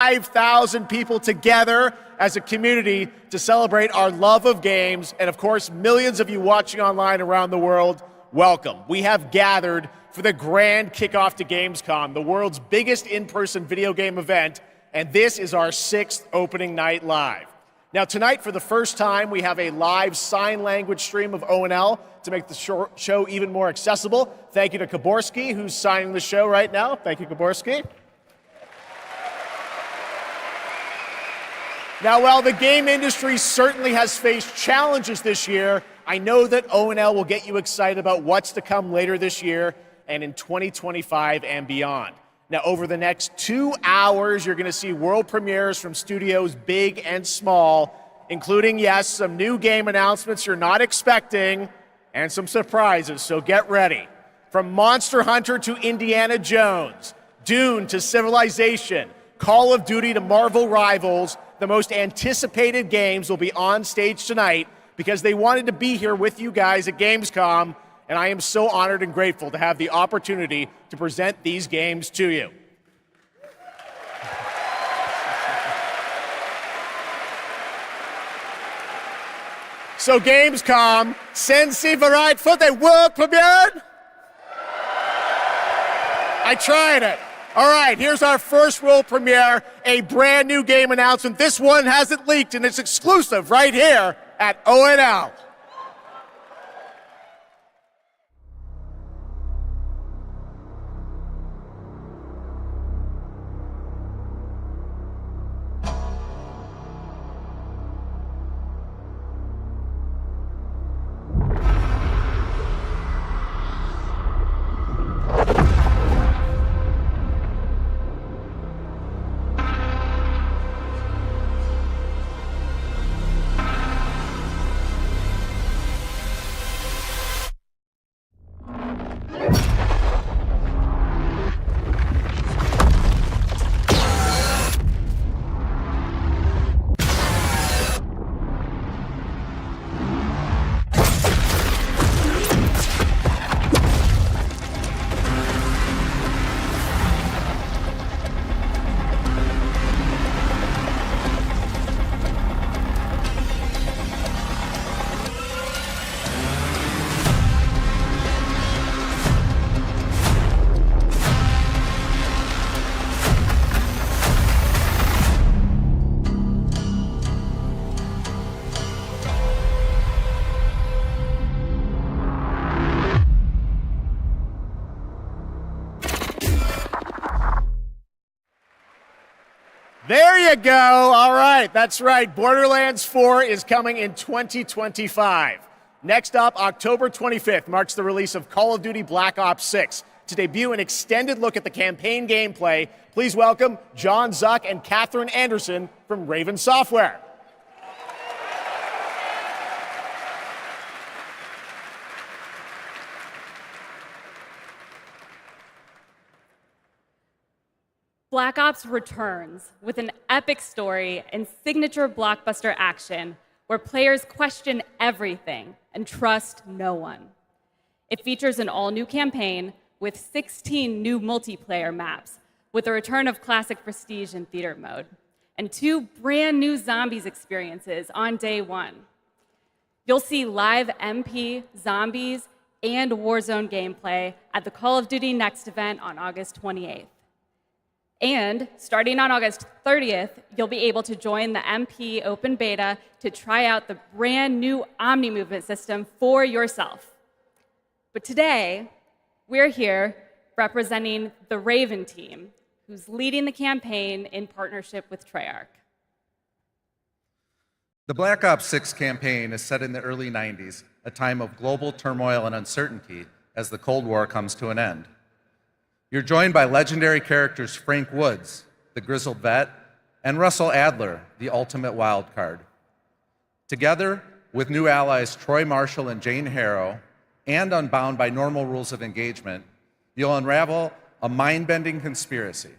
5,000 people together as a community to celebrate our love of games, and of course, millions of you watching online around the world, welcome. We have gathered for the grand kickoff to Gamescom, the world's biggest in-person video game event, and this is our 6th opening night live. Now tonight, for the first time, we have a live sign language stream of ONL to make the show even more accessible. Thank you to Kaborski, who's signing the show right now. Thank you, Kaborski. Now, while the game industry certainly has faced challenges this year, I know that ONL will get you excited about what's to come later this year and in 2025 and beyond. Now, over the next 2 hours, you're going to see world premieres from studios big and small, including, yes, some new game announcements you're not expecting and some surprises, so get ready. From Monster Hunter to Indiana Jones, Dune to Civilization, Call of Duty to Marvel Rivals, the most anticipated games will be on stage tonight because they wanted to be here with you guys at Gamescom, and I am so honored and grateful to have the opportunity to present these games to you. So Gamescom, sind Sie bereit for the world premiere? I tried it. All right, here's our first world premiere, a brand new game announcement. This one hasn't leaked, and it's exclusive right here at ONL. There you go. All right, that's right. Borderlands 4 is coming in 2025. Next up, October 25th marks the release of Call of Duty Black Ops 6. To debut an extended look at the campaign gameplay, please welcome John Zuck and Catherine Anderson from Raven Software. Black Ops returns with an epic story and signature blockbuster action where players question everything and trust no one. It features an all-new campaign with 16 new multiplayer maps, with the return of classic Prestige and Theater mode, and 2 brand new Zombies experiences on day 1. You'll see live MP, Zombies, and Warzone gameplay at the Call of Duty Next event on August 28th. And starting on August 30th, you'll be able to join the MP open beta to try out the brand new Omni movement system for yourself. But today, we're here representing the Raven team, who's leading the campaign in partnership with Treyarch. The Black Ops 6 campaign is set in the early 90s, a time of global turmoil and uncertainty as the Cold War comes to an end. You're joined by legendary characters Frank Woods, the grizzled vet, and Russell Adler, the ultimate wild card. Together with new allies Troy Marshall and Jane Harrow, and unbound by normal rules of engagement, you'll unravel a mind-bending conspiracy.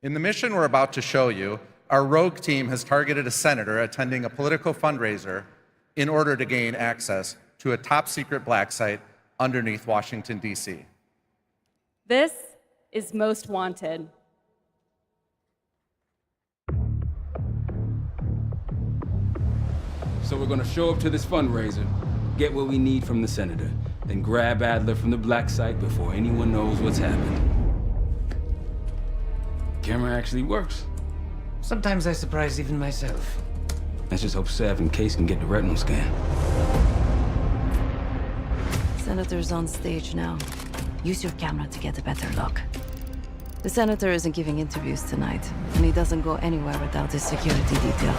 In the mission we're about to show you, our rogue team has targeted a senator attending a political fundraiser in order to gain access to a top-secret black site underneath Washington, D.C. This is Most Wanted. So we're gonna show up to this fundraiser, get what we need from the senator, then grab Adler from the black site before anyone knows what's happened. Camera actually works. Sometimes I surprise even myself. Let's just hope Sev and Case can get the retinal scan. Senator's on stage now. Use your camera to get a better look. The Senator isn't giving interviews tonight, and he doesn't go anywhere without his security detail.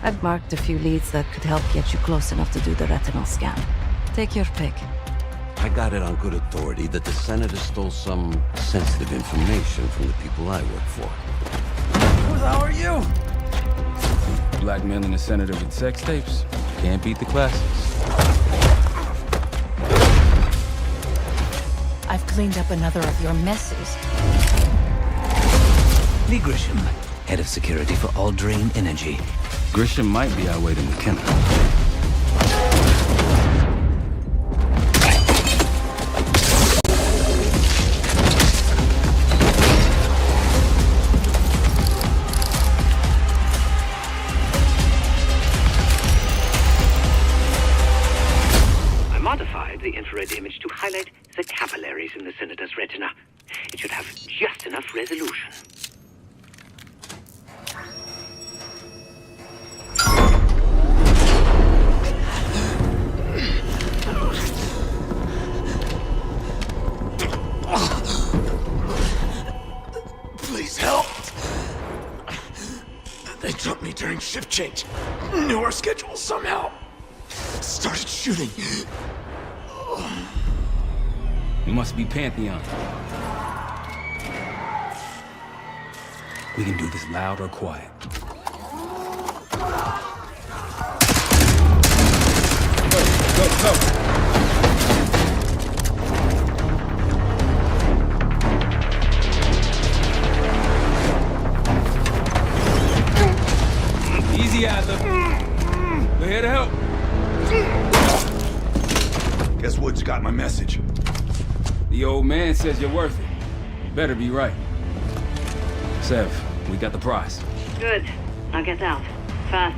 I've marked a few leads that could help get you close enough to do the retinal scan. Take your pick. I got it on good authority that the Senator stole some sensitive information from the people I work for. Who the hell are you? Blackmailing a senator with sex tapes. Can't beat the classics. I've cleaned up another of your messes. Lee Grisham, head of security for Alderain Energy. Grisham might be our way to McKenna. I modified the infrared image to highlight the capillaries in the Senator's retina. It should have just enough resolution. Please help. They jumped me during shift change. Knew our schedule somehow. Started shooting. It must be Pantheon. We can do this loud or quiet. Go. Easy, Adler. We're here to help. Guess Woods got my message. The old man says you're worth it. You better be right. Sev, we got the prize. Good. Now get out. Fast.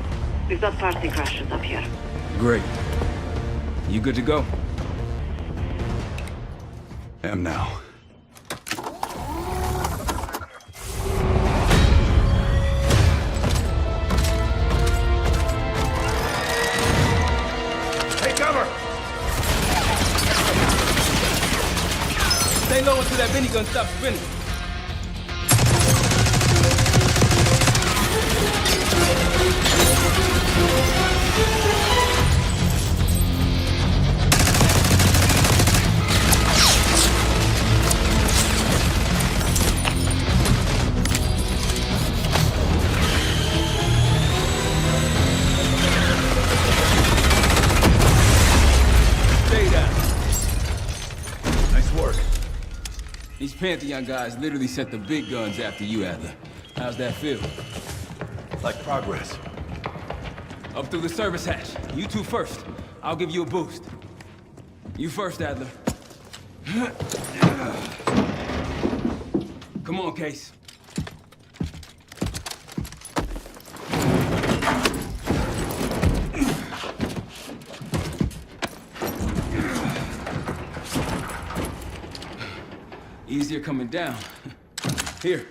We've got party crashers up here. Great. You good to go? Am now. Take cover! Stay low until that minigun stops spinning. Stay down. Nice work. These Pantheon guys literally sent the big guns after you, Adler. How's that feel? Like progress. Up through the service hatch. You two first. I'll give you a boost. You first, Adler. Come on, Case. Easier coming down. Here.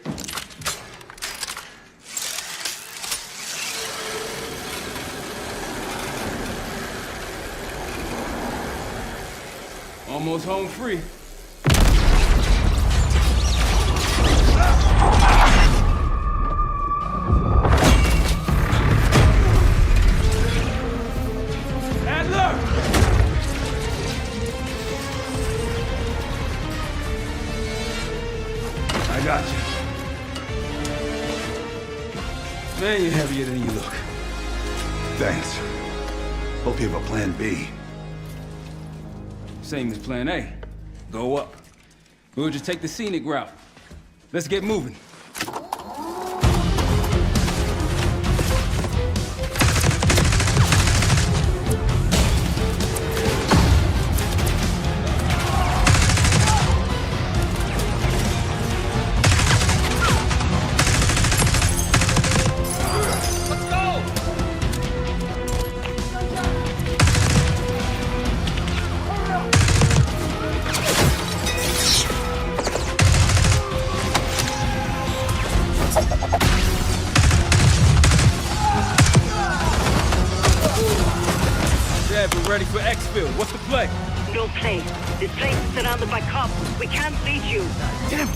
Almost home free. Adler! I got you. Man, you're heavier than you look. Thanks. Hope you have a plan B. Same as plan A. Go up. We'll just take the scenic route. Let's get moving. Dad, we're ready for exfil. What's the play? No play. This place is surrounded by cops. We can't reach you. Damn.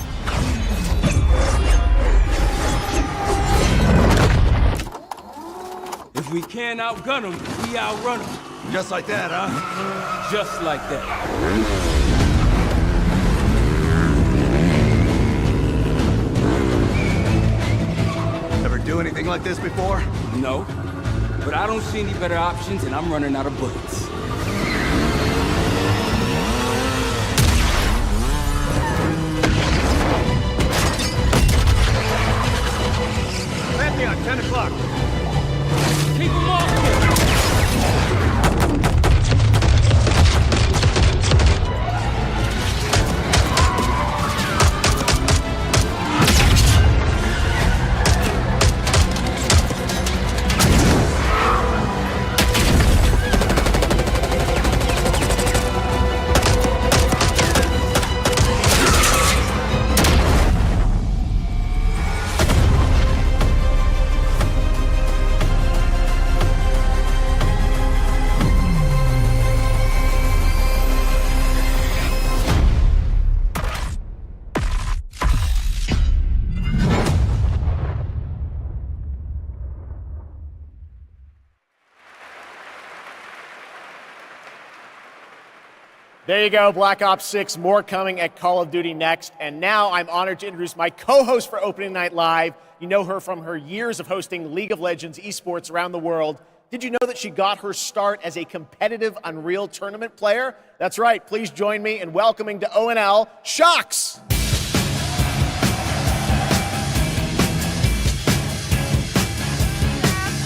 If we can't outgun them, we outrun them. Just like that, huh? Just like that. Ever do anything like this before? No. But I don't see any better options, and I'm running out of bullets. Pantheon, 10 o'clock. Keep them off! There you go, Black Ops 6, more coming at Call of Duty next. And now I'm honored to introduce my co-host for Opening Night Live. You know her from her years of hosting League of Legends esports around the world. Did you know that she got her start as a competitive Unreal Tournament player? That's right, please join me in welcoming to ONL, Shocks!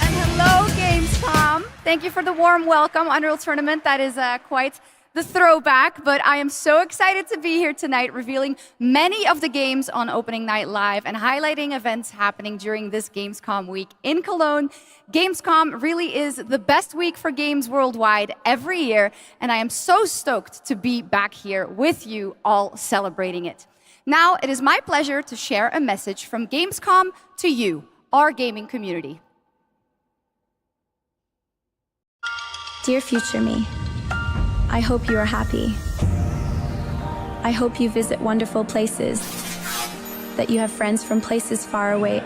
And hello, Gamescom. Thank you for the warm welcome. Unreal Tournament, that is quite the throwback, but I am so excited to be here tonight revealing many of the games on Opening Night Live and highlighting events happening during this Gamescom week in Cologne. Gamescom really is the best week for games worldwide every year, and I am so stoked to be back here with you all celebrating it. Now, it is my pleasure to share a message from Gamescom to you, our gaming community. Dear future me, I hope you are happy. I hope you visit wonderful places, that you have friends from places far away,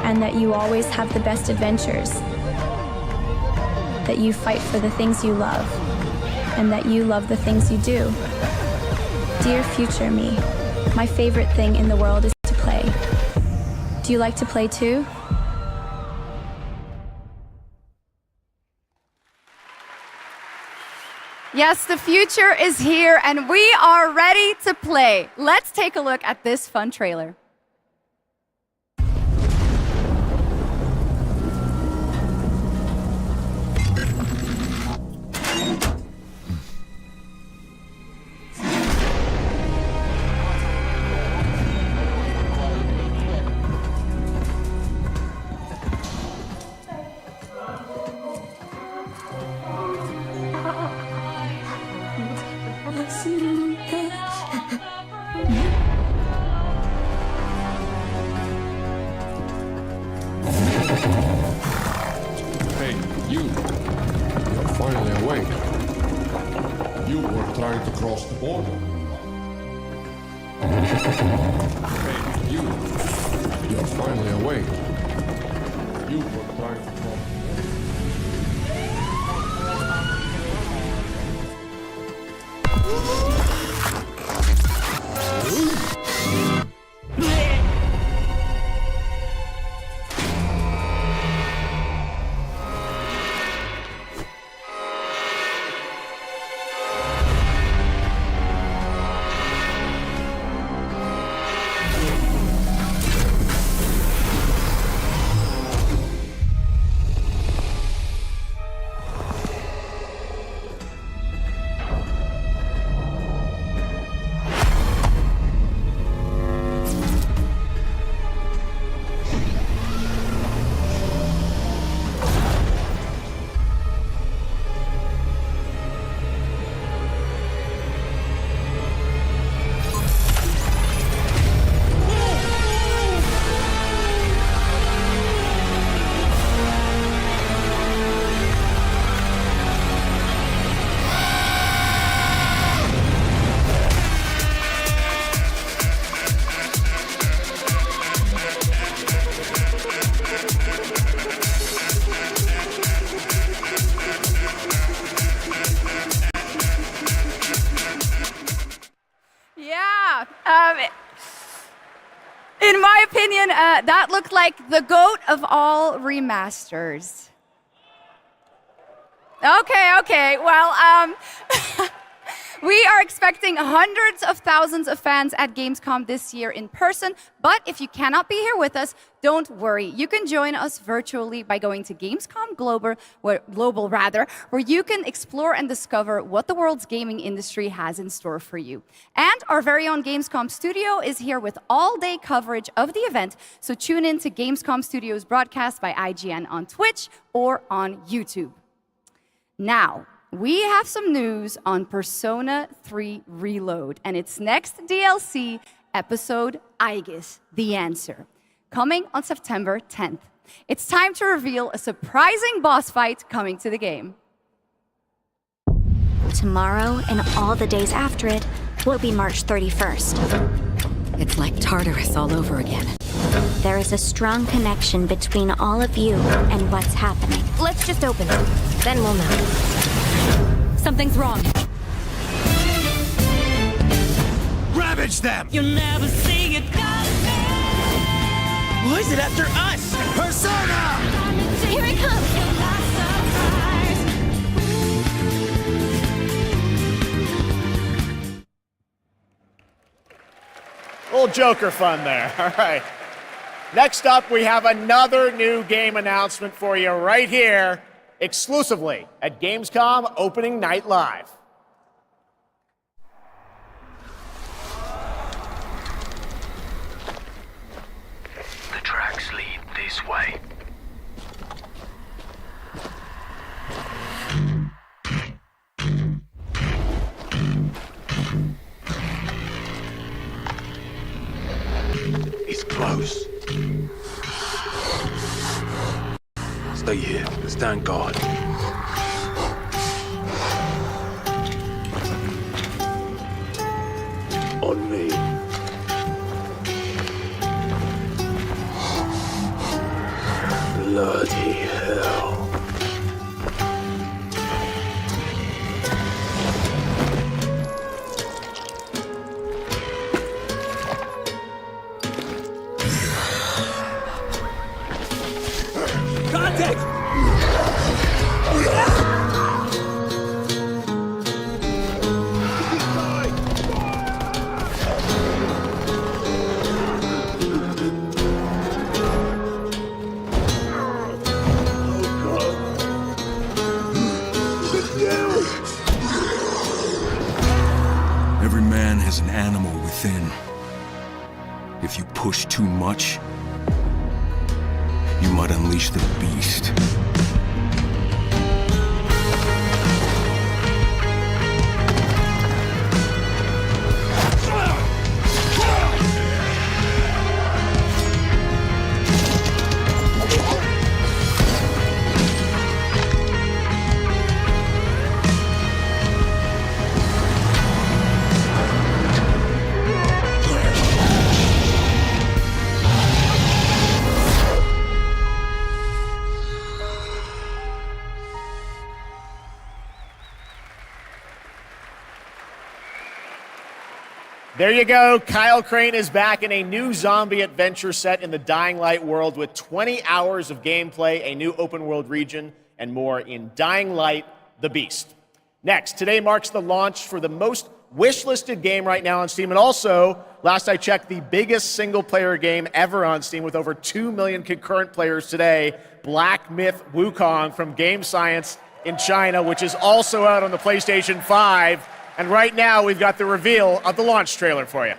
and that you always have the best adventures, that you fight for the things you love, and that you love the things you do. Dear future me, my favorite thing in the world is to play. Do you like to play too? Yes, the future is here and we are ready to play. Let's take a look at this fun trailer. Hey, you're finally awake. You were trying to cross the border. Hey, you're finally awake. You were trying to cross opinion, that looked like the GOAT of all remasters. Okay. Well, we are expecting hundreds of thousands of fans at Gamescom this year in person, but if you cannot be here with us, don't worry. You can join us virtually by going to Gamescom Global, where you can explore and discover what the world's gaming industry has in store for you. And our very own Gamescom studio is here with all-day coverage of the event, so tune in to Gamescom Studio's broadcast by IGN on Twitch or on YouTube. Now, we have some news on Persona 3 Reload and its next DLC episode, Aegis, The Answer, coming on September 10th. It's time to reveal a surprising boss fight coming to the game. Tomorrow and all the days after it will be March 31st. It's like Tartarus all over again. There is a strong connection between all of you and what's happening. Let's just open it. Then we'll know. Something's wrong. Ravage them! You'll never see it coming. Why is it after us? Persona! Here it comes. Little Joker fun there. All right. Next up, we have another new game announcement for you right here, exclusively at Gamescom Opening Night Live. The tracks lead this way. It's close. Stay here. Stand guard. On me. Bloody hell. Contact! Every man has an animal within. If you push too much, you might unleash the beast. There you go. Kyle Crane is back in a new zombie adventure set in the Dying Light world with 20 hours of gameplay, a new open world region, and more in Dying Light: The Beast. Next, today marks the launch for the most wishlisted game right now on Steam, and also, last I checked, the biggest single-player game ever on Steam with over 2 million concurrent players today, Black Myth Wukong from Game Science in China, which is also out on the PlayStation 5. And right now, we've got the reveal of the launch trailer for you.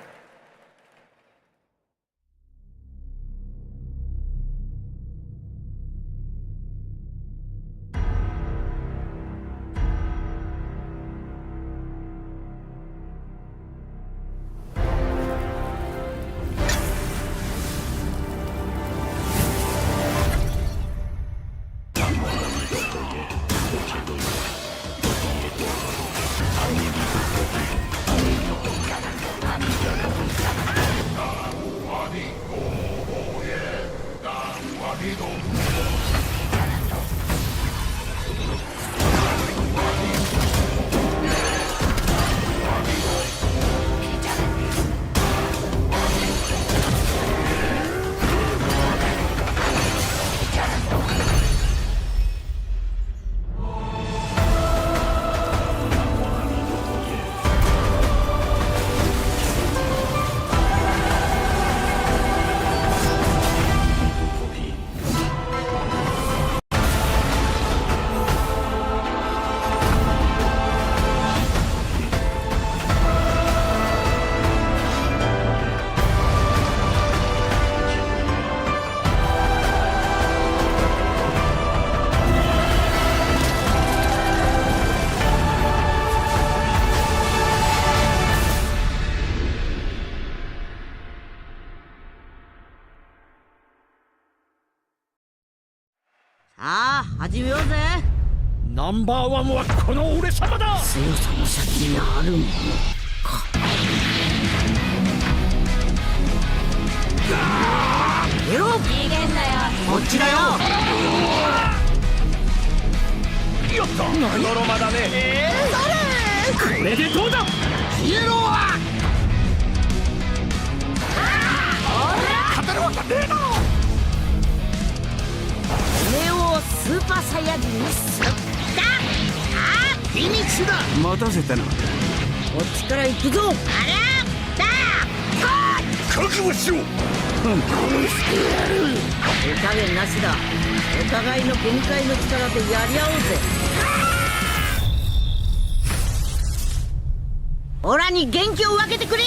ああ、始めようぜ。ナンバーワンはこの俺様だ。強さも先にあるものか。やろう。逃げんなよ。こっちだよ。よっと。ノロマだね。それ。これでどうだ。イエローは。勝てるわけねえな。スーパーサイヤ人にすった。ああ、フィニッシュだ。待たせたな。こっちから行くぞ。あら覚悟しろ。殺してやる。手加減なしだ。お互いの限界の力でやり合おうぜ。オラに元気を分けてくれ。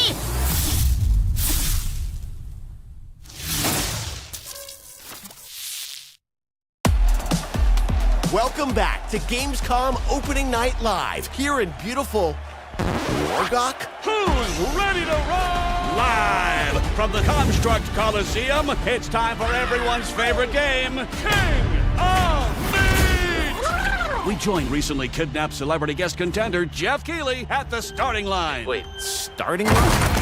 Welcome back to Gamescom Opening Night Live here in beautiful Wargok. Who's ready to roll? Live from the Construct Coliseum, it's time for everyone's favorite game, King of Meat! We joined recently kidnapped celebrity guest contender Jeff Keighley at the starting line. Wait, starting line?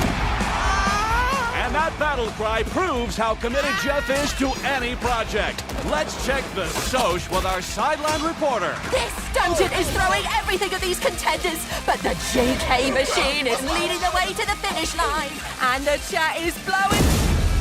And that battle cry proves how committed Jeff is to any project. Let's check the Soch with our sideline reporter. This dungeon is throwing everything at these contenders, but the JK machine is leading the way to the finish line, and the chat is blowing.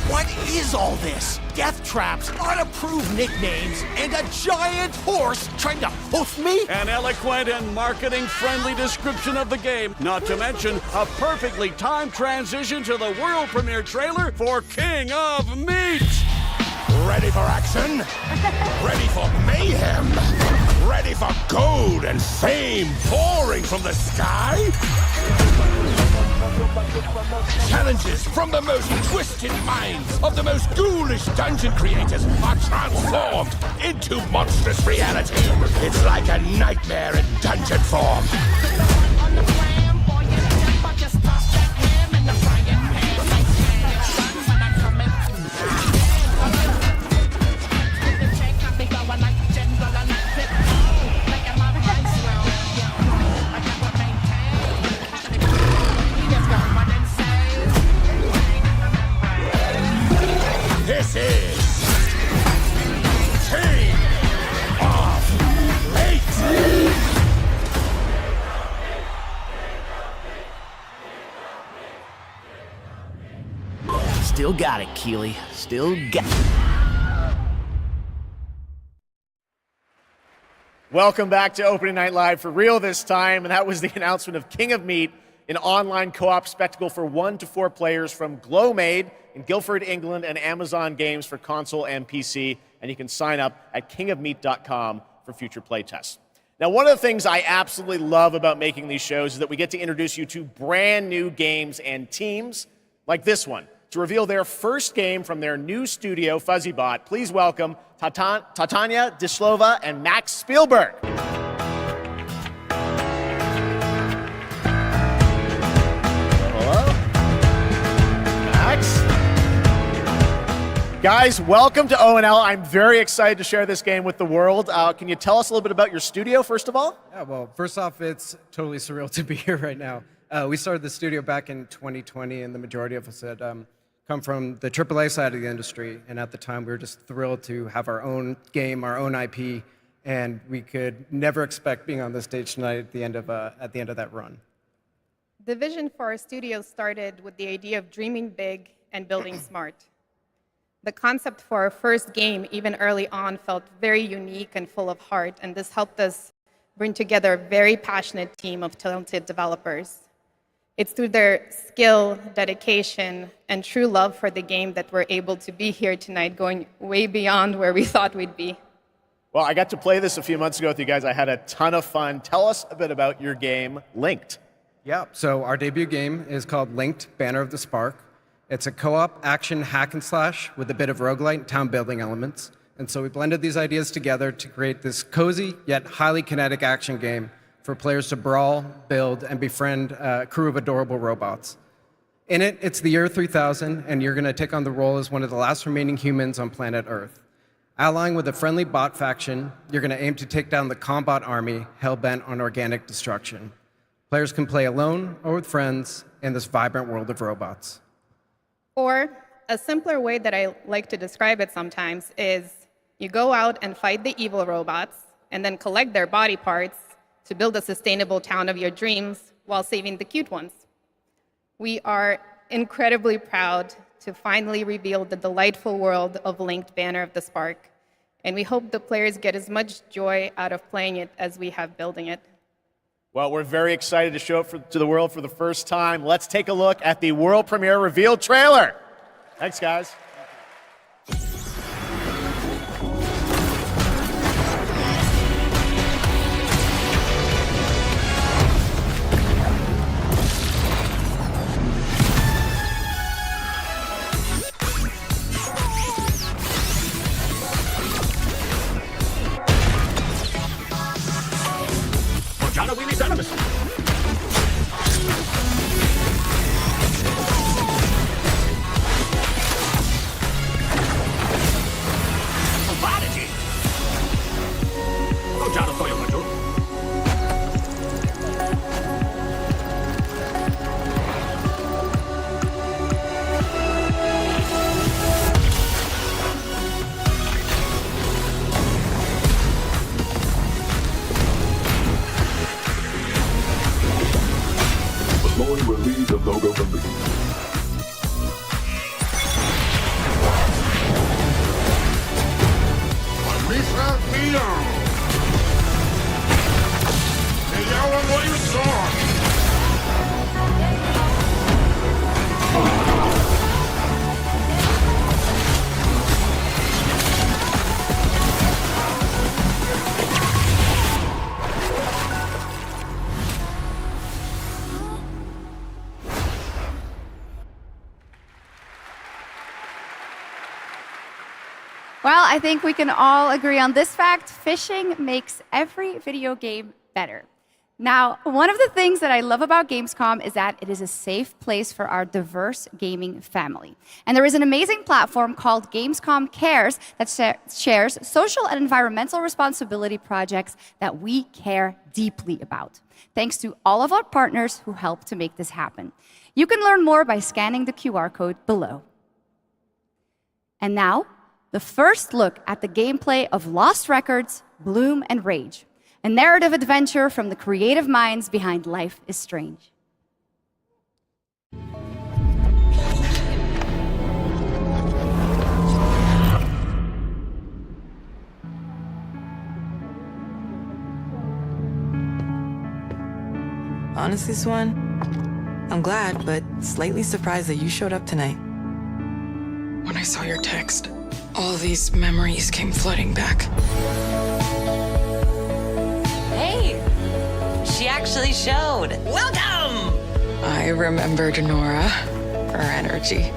What is all this? Death traps, unapproved nicknames, and a giant horse trying to hoof me? An eloquent and marketing-friendly description of the game, not to mention a perfectly timed transition to the world premiere trailer for King of Meat. Ready for action? Ready for mayhem? Ready for gold and fame pouring from the sky? Challenges from the most twisted minds of the most ghoulish dungeon creators are transformed into monstrous reality. It's like a nightmare in dungeon form. This is King of Meat! Still got it, Keighley. Still got it. Welcome back to Opening Night Live for real this time, and that was the announcement of King of Meat, an online co-op spectacle for 1 to 4 players from Glowmade in Guildford, England, and Amazon Games for console and PC, and you can sign up at kingofmeat.com for future playtests. Now, one of the things I absolutely love about making these shows is that we get to introduce you to brand new games and teams like this one. To reveal their first game from their new studio, FuzzyBot, please welcome Tatania Dislova and Max Spielberg. Hello? Max? Guys, welcome to ONL. I'm very excited to share this game with the world. Can you tell us a little bit about your studio, first of all? Yeah, well, first off, it's totally surreal to be here right now. We started the studio back in 2020, and the majority of us had come from the AAA side of the industry, and at the time we were just thrilled to have our own game, our own IP, and we could never expect being on the stage tonight at the end of that run. The vision for our studio started with the idea of dreaming big and building smart. The concept for our first game, even early on, felt very unique and full of heart, and this helped us bring together a very passionate team of talented developers. It's through their skill, dedication, and true love for the game that we're able to be here tonight, going way beyond where we thought we'd be. Well, I got to play this a few months ago with you guys. I had a ton of fun. Tell us a bit about your game, Linked. Yeah, so our debut game is called Linked, Banner of the Spark. It's a co-op action hack and slash with a bit of roguelite and town building elements. And so we blended these ideas together to create this cozy yet highly kinetic action game for players to brawl, build, and befriend a crew of adorable robots. In it, it's the year 3000, and you're going to take on the role as one of the last remaining humans on planet Earth. Allying with a friendly bot faction, you're going to aim to take down the Combot army hell-bent on organic destruction. Players can play alone or with friends in this vibrant world of robots. Or a simpler way that I like to describe it sometimes is you go out and fight the evil robots and then collect their body parts to build a sustainable town of your dreams while saving the cute ones. We are incredibly proud to finally reveal the delightful world of Linked Banner of the Spark, and we hope the players get as much joy out of playing it as we have building it. Well, we're very excited to show it to the world for the first time. Let's take a look at the world premiere reveal trailer. Thanks, guys. Malloy will lead the logo release. Lisa Leon! Hey, y'all, what you saw? Well, I think we can all agree on this fact. Fishing makes every video game better. Now, one of the things that I love about Gamescom is that it is a safe place for our diverse gaming family. And there is an amazing platform called Gamescom Cares that shares social and environmental responsibility projects that we care deeply about. Thanks to all of our partners who help to make this happen. You can learn more by scanning the QR code below. And now, the first look at the gameplay of Lost Records, Bloom and Rage, a narrative adventure from the creative minds behind Life is Strange. Honestly, Swan, I'm glad, but slightly surprised that you showed up tonight. When I saw your text, all these memories came flooding back. Hey, she actually showed. Welcome! I remembered Nora, her energy.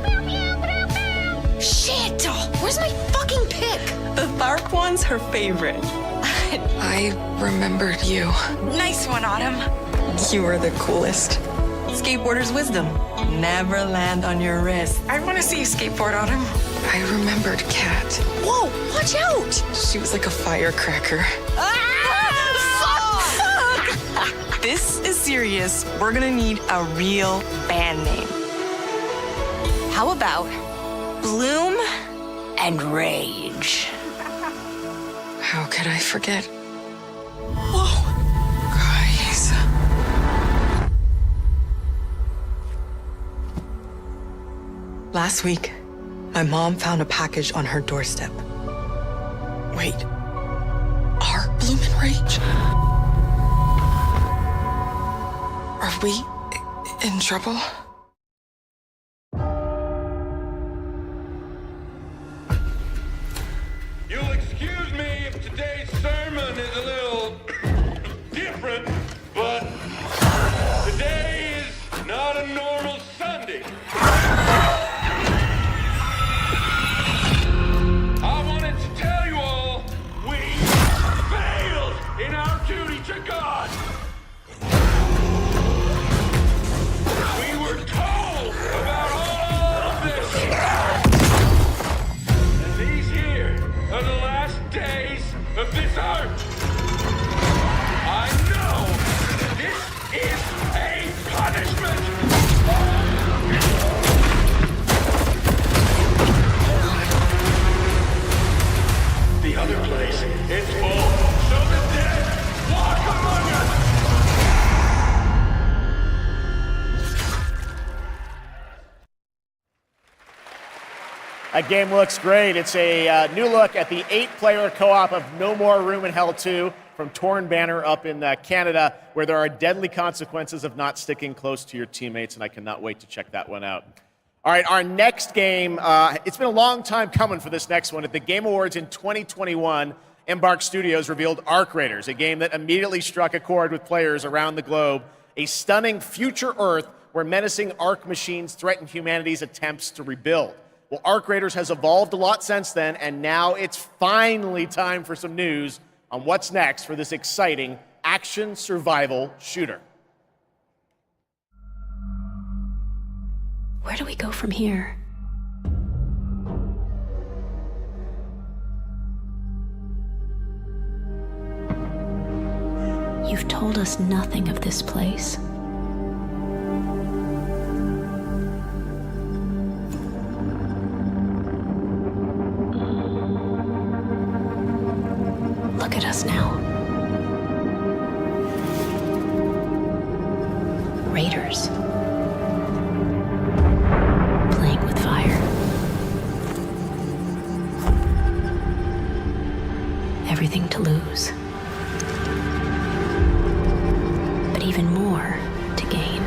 Shit! Where's my fucking pick? The Tharp one's her favorite. I remembered you. Nice one, Autumn. You were the coolest. Skateboarder's wisdom. Never land on your wrist. I want to see you skateboard, Autumn. I remembered Kat. Whoa, watch out! She was like a firecracker. Fuck! This is serious. We're gonna need a real band name. How about Bloom and Rage? How could I forget? Whoa! Guys. Last week, my mom found a package on her doorstep. Wait. Are Bloom and Rage? Are we in trouble? You'll excuse me if today's sermon is a little different, but today is not a normal Sunday. I wanted to tell you all, we failed in our duty to God. We were That game looks great. It's a new look at the 8-player co-op of No More Room in Hell 2 from Torn Banner up in Canada, where there are deadly consequences of not sticking close to your teammates, and I cannot wait to check that one out. All right, our next game, it's been a long time coming for this next one. At the Game Awards in 2021, Embark Studios revealed Arc Raiders, a game that immediately struck a chord with players around the globe, a stunning future Earth where menacing Arc machines threaten humanity's attempts to rebuild. Well, Arc Raiders has evolved a lot since then, and now it's finally time for some news on what's next for this exciting action survival shooter. Where do we go from here? You've told us nothing of this place. Look at us now. Raiders. Playing with fire. Everything to lose. But even more to gain.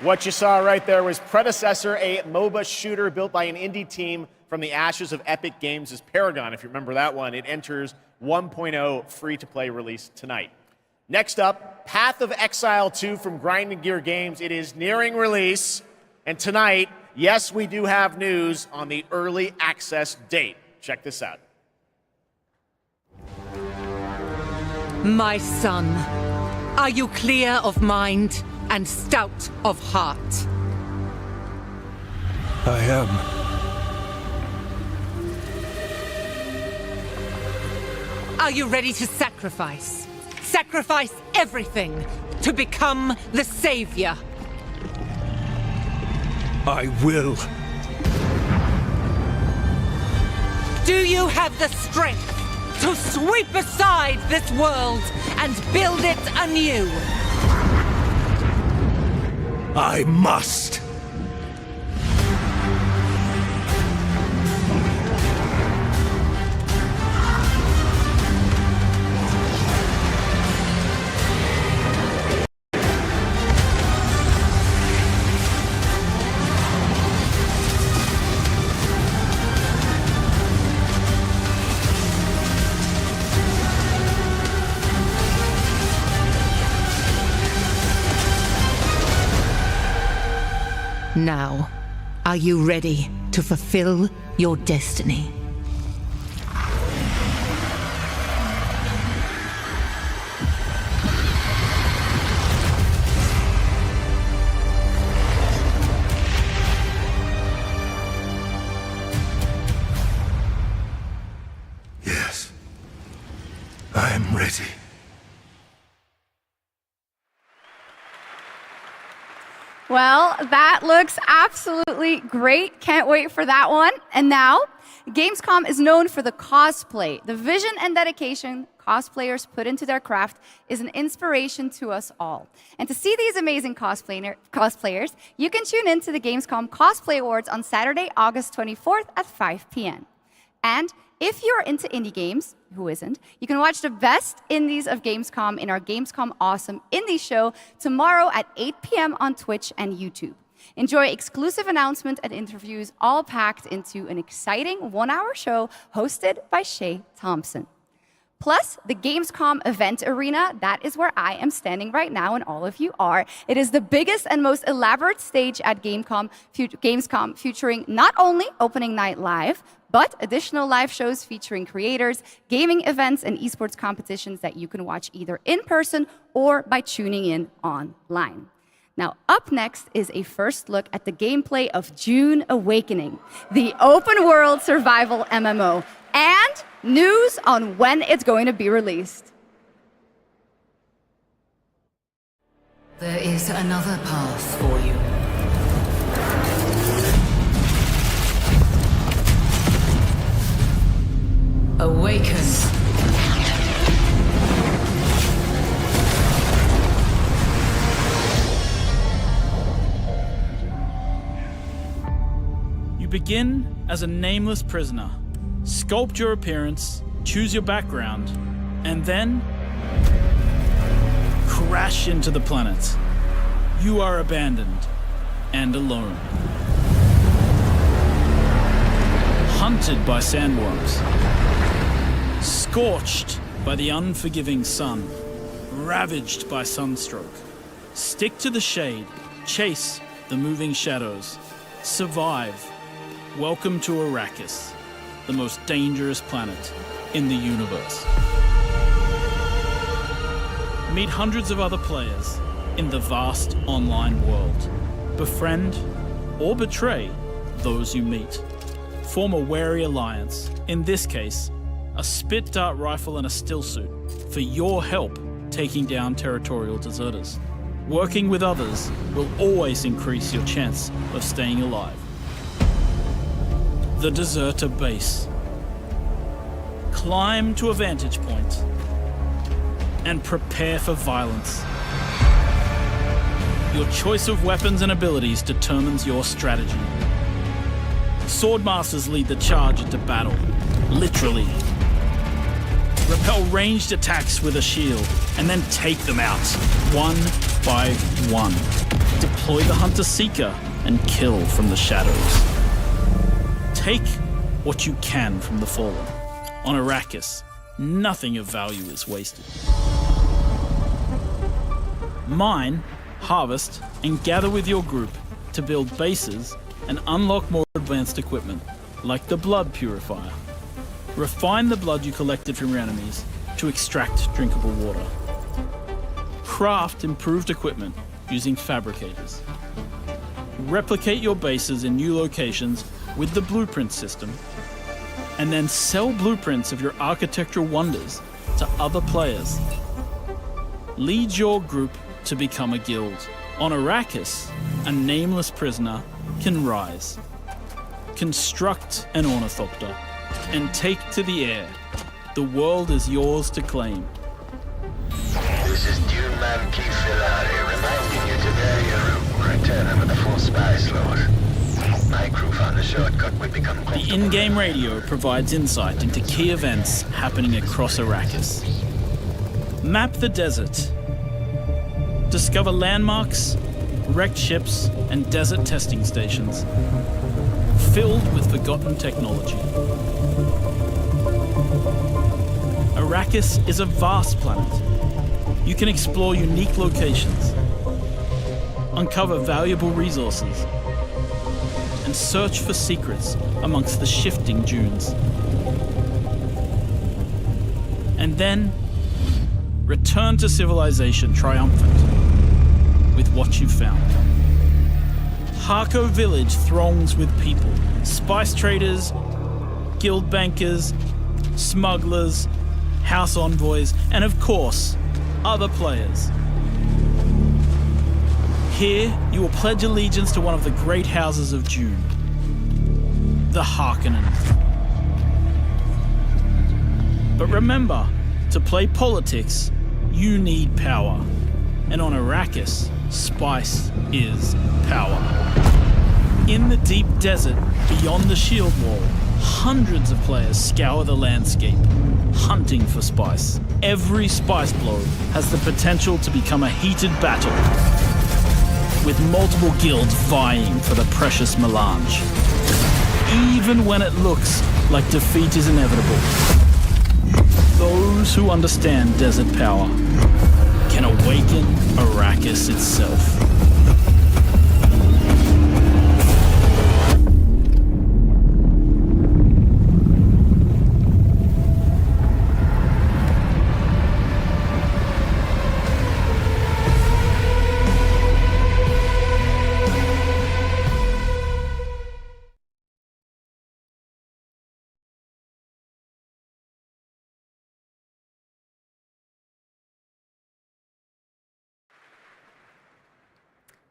What you saw right there was Predecessor, a MOBA shooter built by an indie team from the ashes of Epic Games' Paragon. If you remember that one, it enters 1.0 free-to-play release tonight. Next up, Path of Exile 2 from Grinding Gear Games. It is nearing release. And tonight, yes, we do have news on the early access date. Check this out. My son, are you clear of mind and stout of heart? I am. Are you ready to sacrifice? Sacrifice everything to become the savior? I will. Do you have the strength to sweep aside this world and build it anew? I must. Now, are you ready to fulfill your destiny? Yes. I am ready. Well, that looks absolutely great. Can't wait for that one. And now, Gamescom is known for the cosplay. The vision and dedication cosplayers put into their craft is an inspiration to us all. And to see these amazing cosplayers, you can tune in to the Gamescom Cosplay Awards on Saturday, August 24th at 5 p.m. And if you're into indie games, who isn't, you can watch the best indies of Gamescom in our Gamescom Awesome Indie Show tomorrow at 8 p.m. on Twitch and YouTube. Enjoy exclusive announcements and interviews all packed into an exciting one-hour show hosted by Shay Thompson. Plus, the Gamescom event arena, that is where I am standing right now and all of you are. It is the biggest and most elaborate stage at Gamescom featuring not only opening night live, but additional live shows featuring creators, gaming events, and esports competitions that you can watch either in person or by tuning in online. Now, up next is a first look at the gameplay of June Awakening, the open-world survival MMO, and news on when it's going to be released. There is another path for you. Awaken. You begin as a nameless prisoner. Sculpt your appearance, choose your background, and then crash into the planet. You are abandoned and alone. Hunted by sandworms. Scorched by the unforgiving sun. Ravaged by sunstroke. Stick to the shade. Chase the moving shadows. Survive. Welcome to Arrakis, the most dangerous planet in the universe. Meet hundreds of other players in the vast online world. Befriend or betray those you meet. Form a wary alliance, in this case, a spit dart rifle and a still suit, for your help taking down territorial deserters. Working with others will always increase your chance of staying alive. The Deserter Base. Climb to a vantage point and prepare for violence. Your choice of weapons and abilities determines your strategy. Swordmasters lead the charge into battle, literally. Repel ranged attacks with a shield, and then take them out, one by one. Deploy the Hunter-Seeker and kill from the shadows. Take what you can from the Fallen. On Arrakis, nothing of value is wasted. Mine, harvest, and gather with your group to build bases and unlock more advanced equipment, like the Blood Purifier. Refine the blood you collected from your enemies to extract drinkable water. Craft improved equipment using fabricators. Replicate your bases in new locations with the blueprint system, and then sell blueprints of your architectural wonders to other players. Lead your group to become a guild. On Arrakis, a nameless prisoner can rise. Construct an ornithopter and take to the air. The world is yours to claim. This is Dune Man Keith Filari reminding you to vary your route. Return with the full spice lord. My crew found a shortcut we become comfortable. The in-game radio provides insight into key events happening across Arrakis. Map the desert. Discover landmarks, wrecked ships, and desert testing stations filled with forgotten technology. Arrakis is a vast planet. You can explore unique locations, uncover valuable resources, and search for secrets amongst the shifting dunes. And then, return to civilization triumphant with what you found. Harko Village throngs with people, spice traders, guild bankers, smugglers, house envoys, and of course, other players. Here, you will pledge allegiance to one of the great houses of Dune, the Harkonnen. But remember, to play politics, you need power. And on Arrakis, spice is power. In the deep desert beyond the shield wall, hundreds of players scour the landscape, hunting for spice. Every spice blow has the potential to become a heated battle, with multiple guilds vying for the precious melange. Even when it looks like defeat is inevitable, those who understand desert power can awaken Arrakis itself.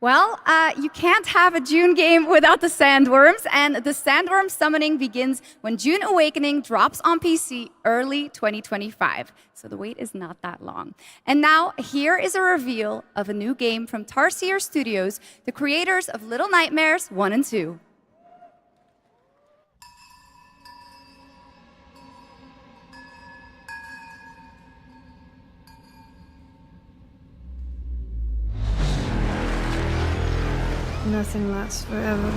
Well, you can't have a Dune game without the Sandworms, and the Sandworm summoning begins when Dune Awakening drops on PC early 2025. So the wait is not that long. And now, here is a reveal of a new game from Tarsier Studios, the creators of Little Nightmares 1 and 2. Nothing lasts forever.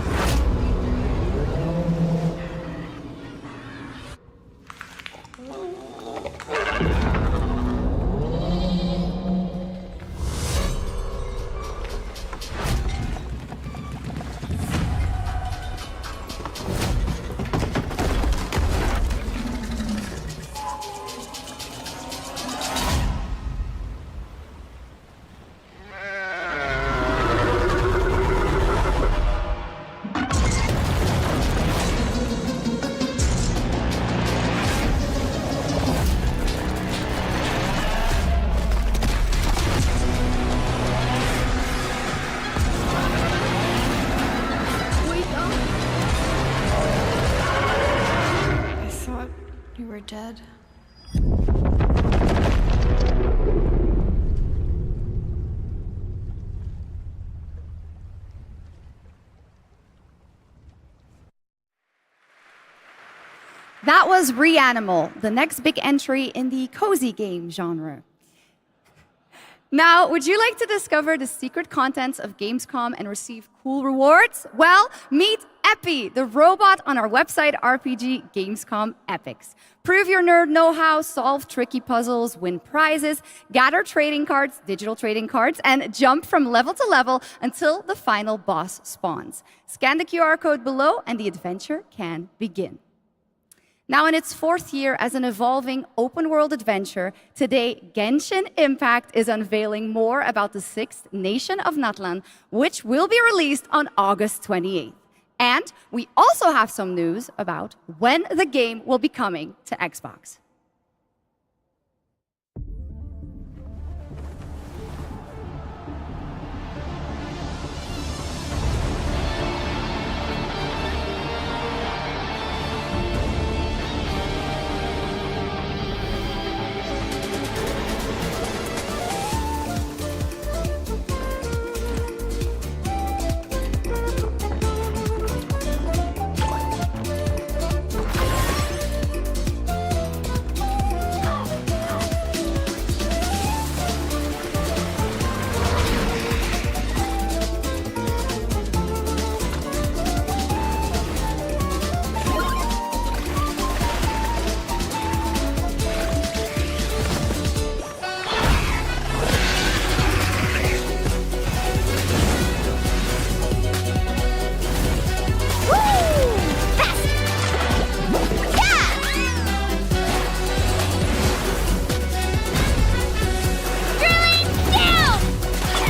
Dead. That was Reanimal, the next big entry in the cozy game genre. Now, would you like to discover the secret contents of Gamescom and receive cool rewards? Well, meet Epi, the robot on our website RPG Gamescom Epics. Prove your nerd know-how, solve tricky puzzles, win prizes, gather trading cards, digital trading cards, and jump from level to level until the final boss spawns. Scan the QR code below and the adventure can begin. Now, in its 4th year as an evolving open-world adventure, today Genshin Impact is unveiling more about the 6th Nation of Natlan, which will be released on August 28th. And we also have some news about when the game will be coming to Xbox.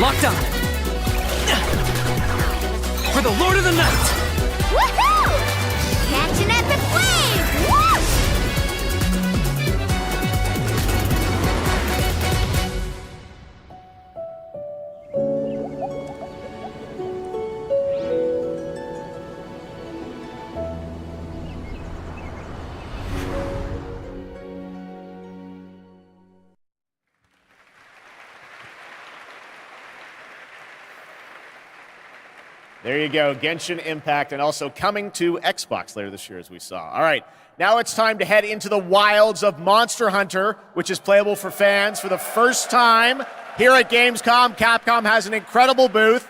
Locked on. For the Lord of the Night. Woohoo! Catch an epic wave! Whoosh! There you go, Genshin Impact, and also coming to Xbox later this year, as we saw. All right, now it's time to head into the wilds of Monster Hunter, which is playable for fans for the first time here at Gamescom. Capcom has an incredible booth.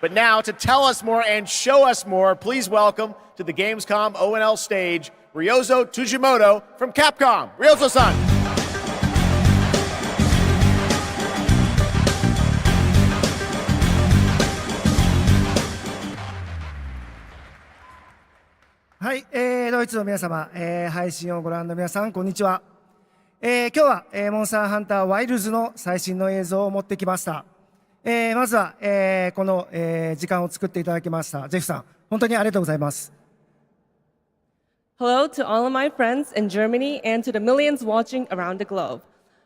But now, to tell us more and show us more, please welcome to the Gamescom ONL stage, Ryozo Tujimoto from Capcom. Ryozo-san. はい、ドイツの皆様、配信をご覧の皆さん、こんにちは。今日は、モンスターハンターワイルズの最新の映像を持ってきました。まずは、この、時間を作っていただきましたジェフさん、本当にありがとうございます。Hello to all of my friends in Germany and to the millions watching around the globe.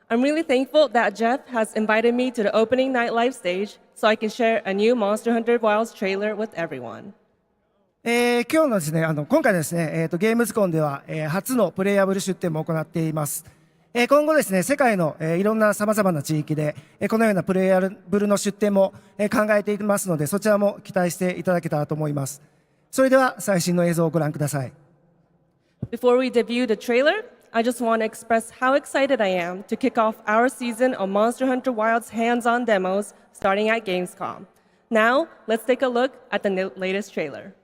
I'm really thankful that Jeff has invited me to the opening night live stage so I can share a new Monster Hunter Wilds trailer with everyone. 今日のですね、今回ですね、ゲームズコンでは、初のプレイヤブル出展も行っています。今後ですね、世界の、いろんな様々な地域で、このようなプレイヤブルの出展も、考えていきますので、そちらも期待していただけたらと思います。それでは最新の映像をご覧ください。Before we debut the trailer, I just want to express how excited I am to kick off our season of Monster Hunter Wilds hands-on demos starting at Gamescom. Now, let's take a look at the latest trailer.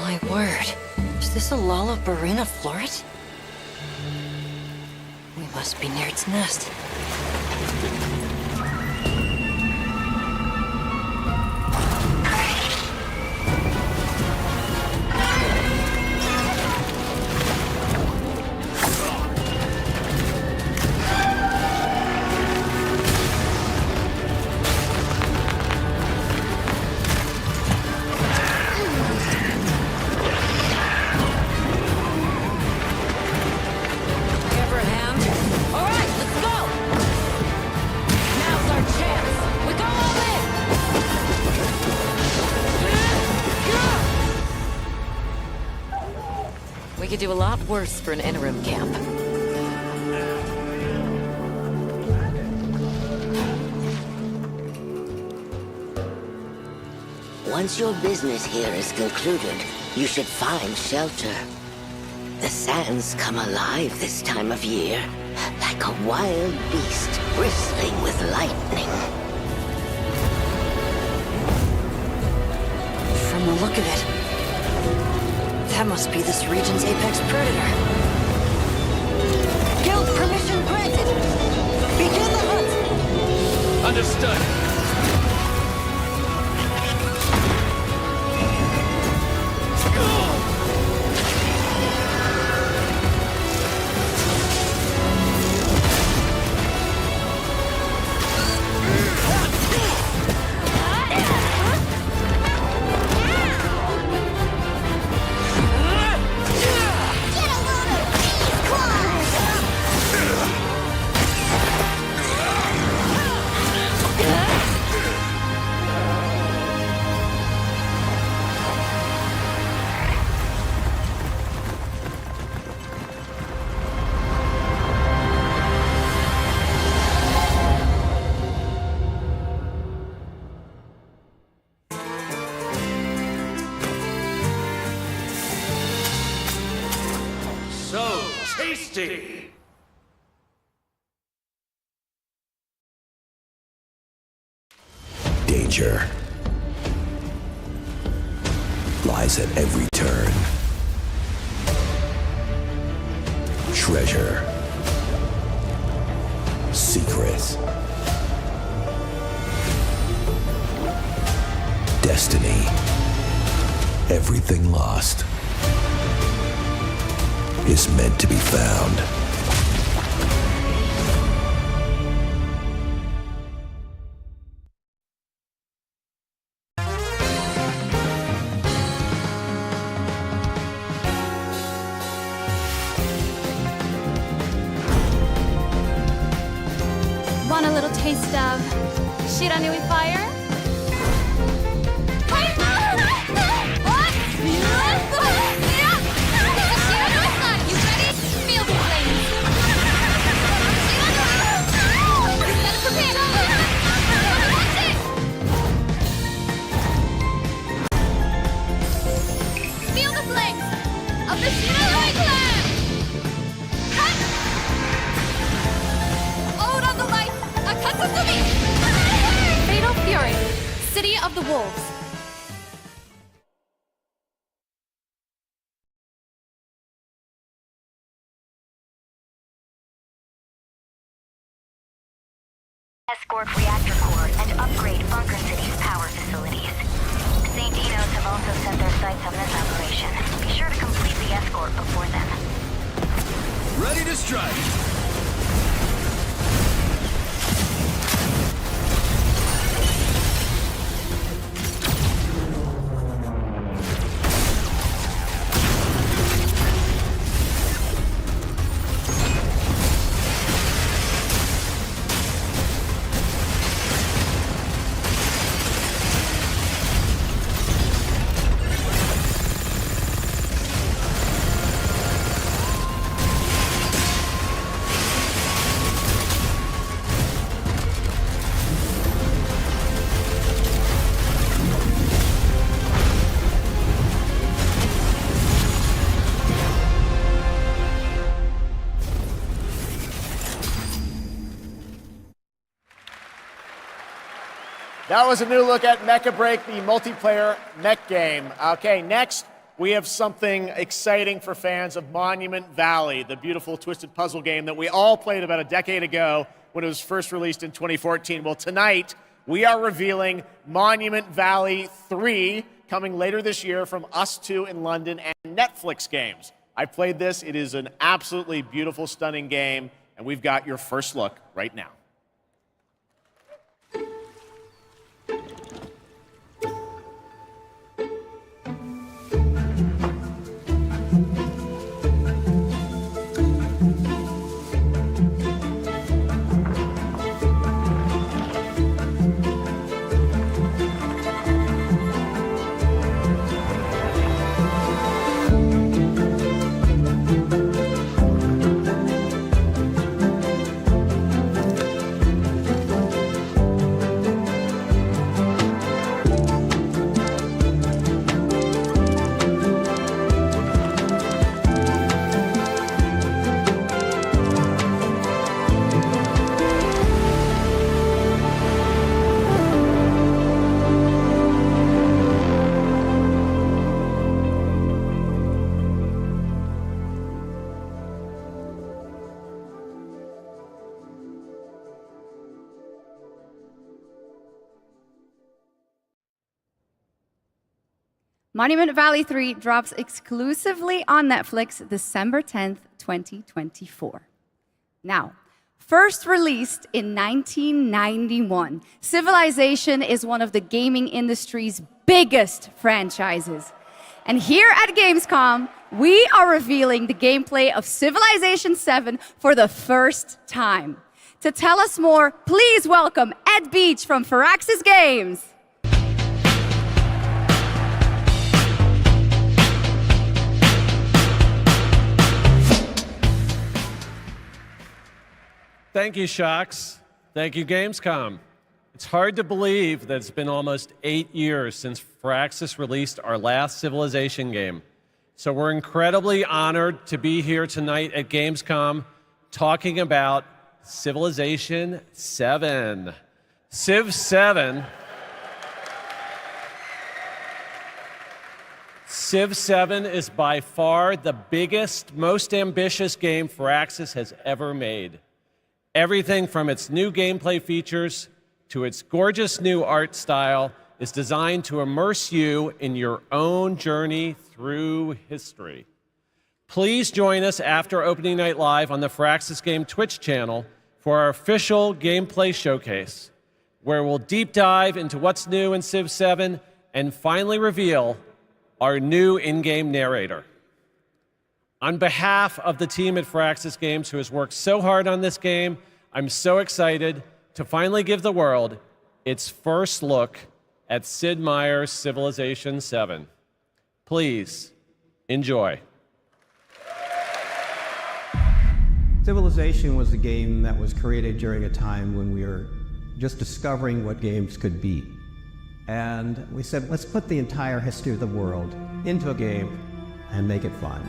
My word, is this a Lollabarina floret? We must be near its nest. We could do a lot worse for an interim camp. Once your business here is concluded, you should find shelter. The sands come alive this time of year, like a wild beast bristling with lightning. From the look of it, that must be this region's apex predator. Guild permission granted. Begin the hunt. Understood. So tasty! Danger lies at every turn. Treasure. Secrets. Destiny. Everything lost is meant to be found. Want a little taste of Shiranui fire? Feel the flames of the Shiranui clan! Ode on the light, Akatsumi! Fatal Fury, City of the Wolves. Escort reactor core and upgrade Bunker City's power facilities. St. Dino's have also set their sights on this operation. Be sure to complete the escort before then. Ready to strike. That was a new look at Mecha Break, the multiplayer mech game. Okay, next we have something exciting for fans of Monument Valley, the beautiful twisted puzzle game that we all played about a decade ago when it was first released in 2014. Well, tonight we are revealing Monument Valley 3, coming later this year from Us2 in London and Netflix Games. I played this. It is an absolutely beautiful, stunning game, and we've got your first look right now. Monument Valley 3 drops exclusively on Netflix December 10th, 2024. Now, first released in 1991, Civilization is one of the gaming industry's biggest franchises. And here at Gamescom, we are revealing the gameplay of Civilization 7 for the first time. To tell us more, please welcome Ed Beach from Firaxis Games. Thank you, Shox. Thank you, Gamescom. It's hard to believe that it's been almost 8 years since Firaxis released our last Civilization game. So we're incredibly honored to be here tonight at Gamescom talking about Civilization 7. Civ 7. Civ 7 is by far the biggest, most ambitious game Firaxis has ever made. Everything from its new gameplay features to its gorgeous new art style is designed to immerse you in your own journey through history. Please join us after opening night live on the Firaxis Game Twitch channel for our official gameplay showcase, where we'll deep dive into what's new in Civ 7 and finally reveal our new in-game narrator. On behalf of the team at Firaxis Games who has worked so hard on this game, I'm so excited to finally give the world its first look at Sid Meier's Civilization 7. Please, enjoy. Civilization was a game that was created during a time when we were just discovering what games could be. And we said, let's put the entire history of the world into a game and make it fun.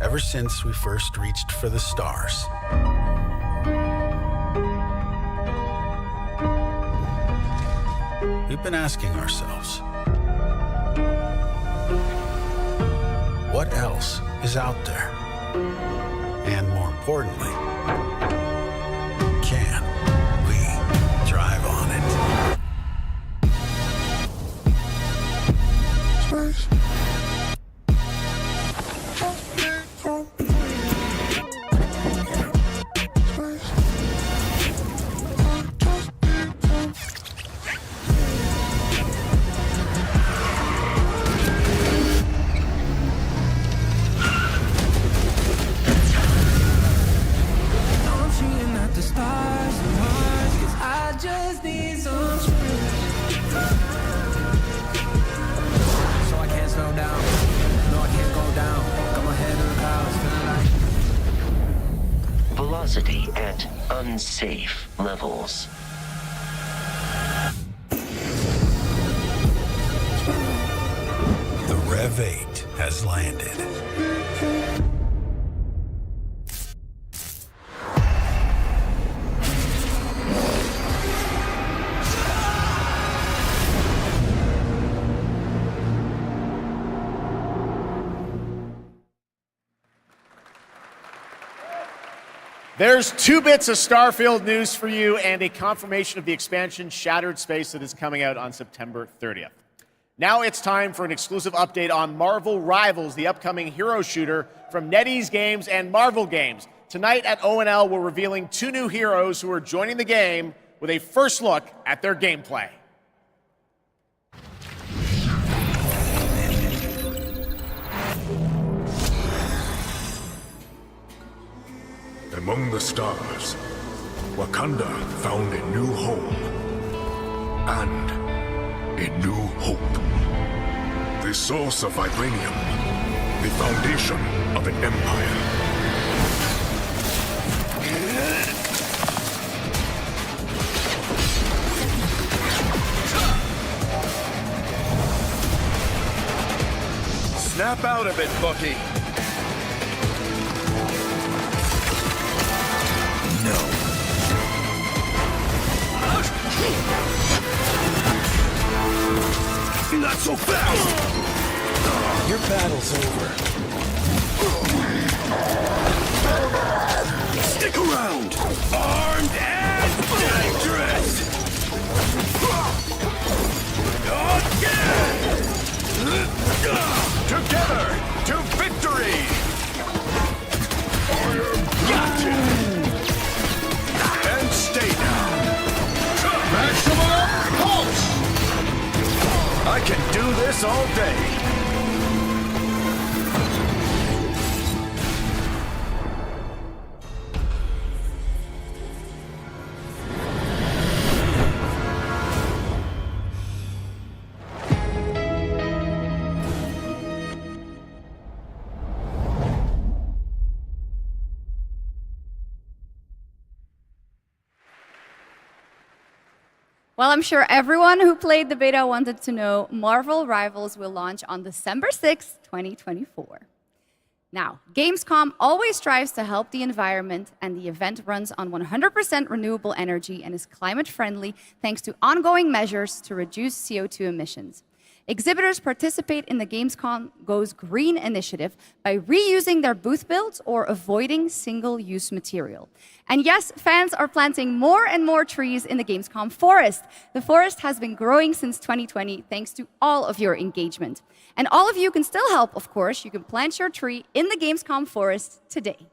Ever since we first reached for the stars, we've been asking ourselves, what else is out there? And more importantly, can we drive on it? Space. Velocity at unsafe levels. The Rev 8 has landed. There's 2 bits of Starfield news for you and a confirmation of the expansion Shattered Space that is coming out on September 30th. Now it's time for an exclusive update on Marvel Rivals, the upcoming hero shooter from NetEase Games and Marvel Games. Tonight at ONL, we're revealing 2 new heroes who are joining the game with a first look at their gameplay. Among the stars, Wakanda found a new home and a new hope. The source of vibranium, the foundation of an empire. Snap out of it, Bucky. Not so fast! Your battle's over. Stick around! Armed and dangerous! Together to victory! Got it! And stay down. Maximum pulse! I can do this all day. Well, I'm sure everyone who played the beta wanted to know Marvel Rivals will launch on December 6th, 2024. Now, Gamescom always strives to help the environment, and the event runs on 100% renewable energy and is climate friendly thanks to ongoing measures to reduce CO2 emissions. Exhibitors participate in the Gamescom Goes Green initiative by reusing their booth builds or avoiding single-use material. And yes, fans are planting more and more trees in the Gamescom forest. The forest has been growing since 2020 thanks to all of your engagement. And all of you can still help, of course. You can plant your tree in the Gamescom forest today.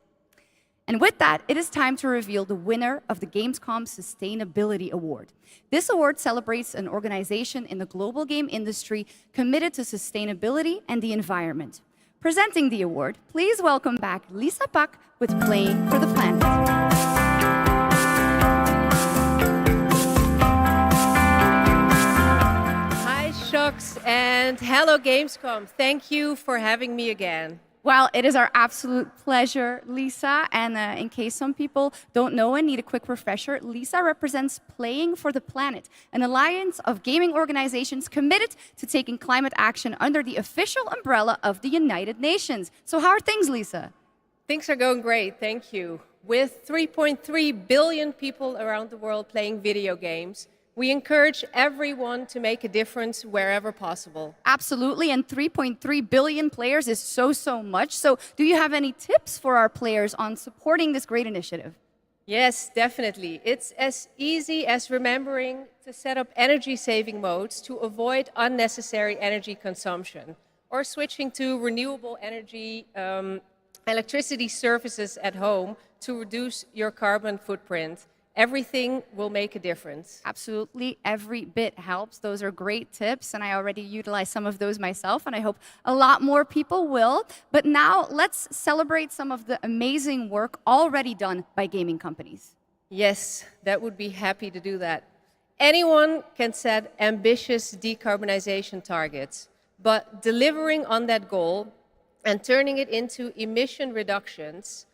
And with that, it is time to reveal the winner of the Gamescom Sustainability Award. This award celebrates an organization in the global game industry committed to sustainability and the environment. Presenting the award, please welcome back Lisa Pak with Playing for the Planet. Hi, Shux, and hello, Gamescom. Thank you for having me again. Well, it is our absolute pleasure, Lisa. And in case some people don't know and need a quick refresher, Lisa represents Playing for the Planet, an alliance of gaming organizations committed to taking climate action under the official umbrella of the United Nations. So how are things, Lisa? Things are going great, thank you. With 3.3 billion people around the world playing video games, we encourage everyone to make a difference wherever possible. Absolutely, and 3.3 billion players is so much. So do you have any tips for our players on supporting this great initiative? Yes, definitely. It's as easy as remembering to set up energy-saving modes to avoid unnecessary energy consumption, or switching to renewable energy electricity services at home to reduce your carbon footprint. Everything will make a difference. Absolutely, every bit helps. Those are great tips, and I already utilize some of those myself, and I hope a lot more people will. But now, let's celebrate some of the amazing work already done by gaming companies. Yes, that would be happy to do that. Anyone can set ambitious decarbonization targets, but delivering on that goal and turning it into emission reductions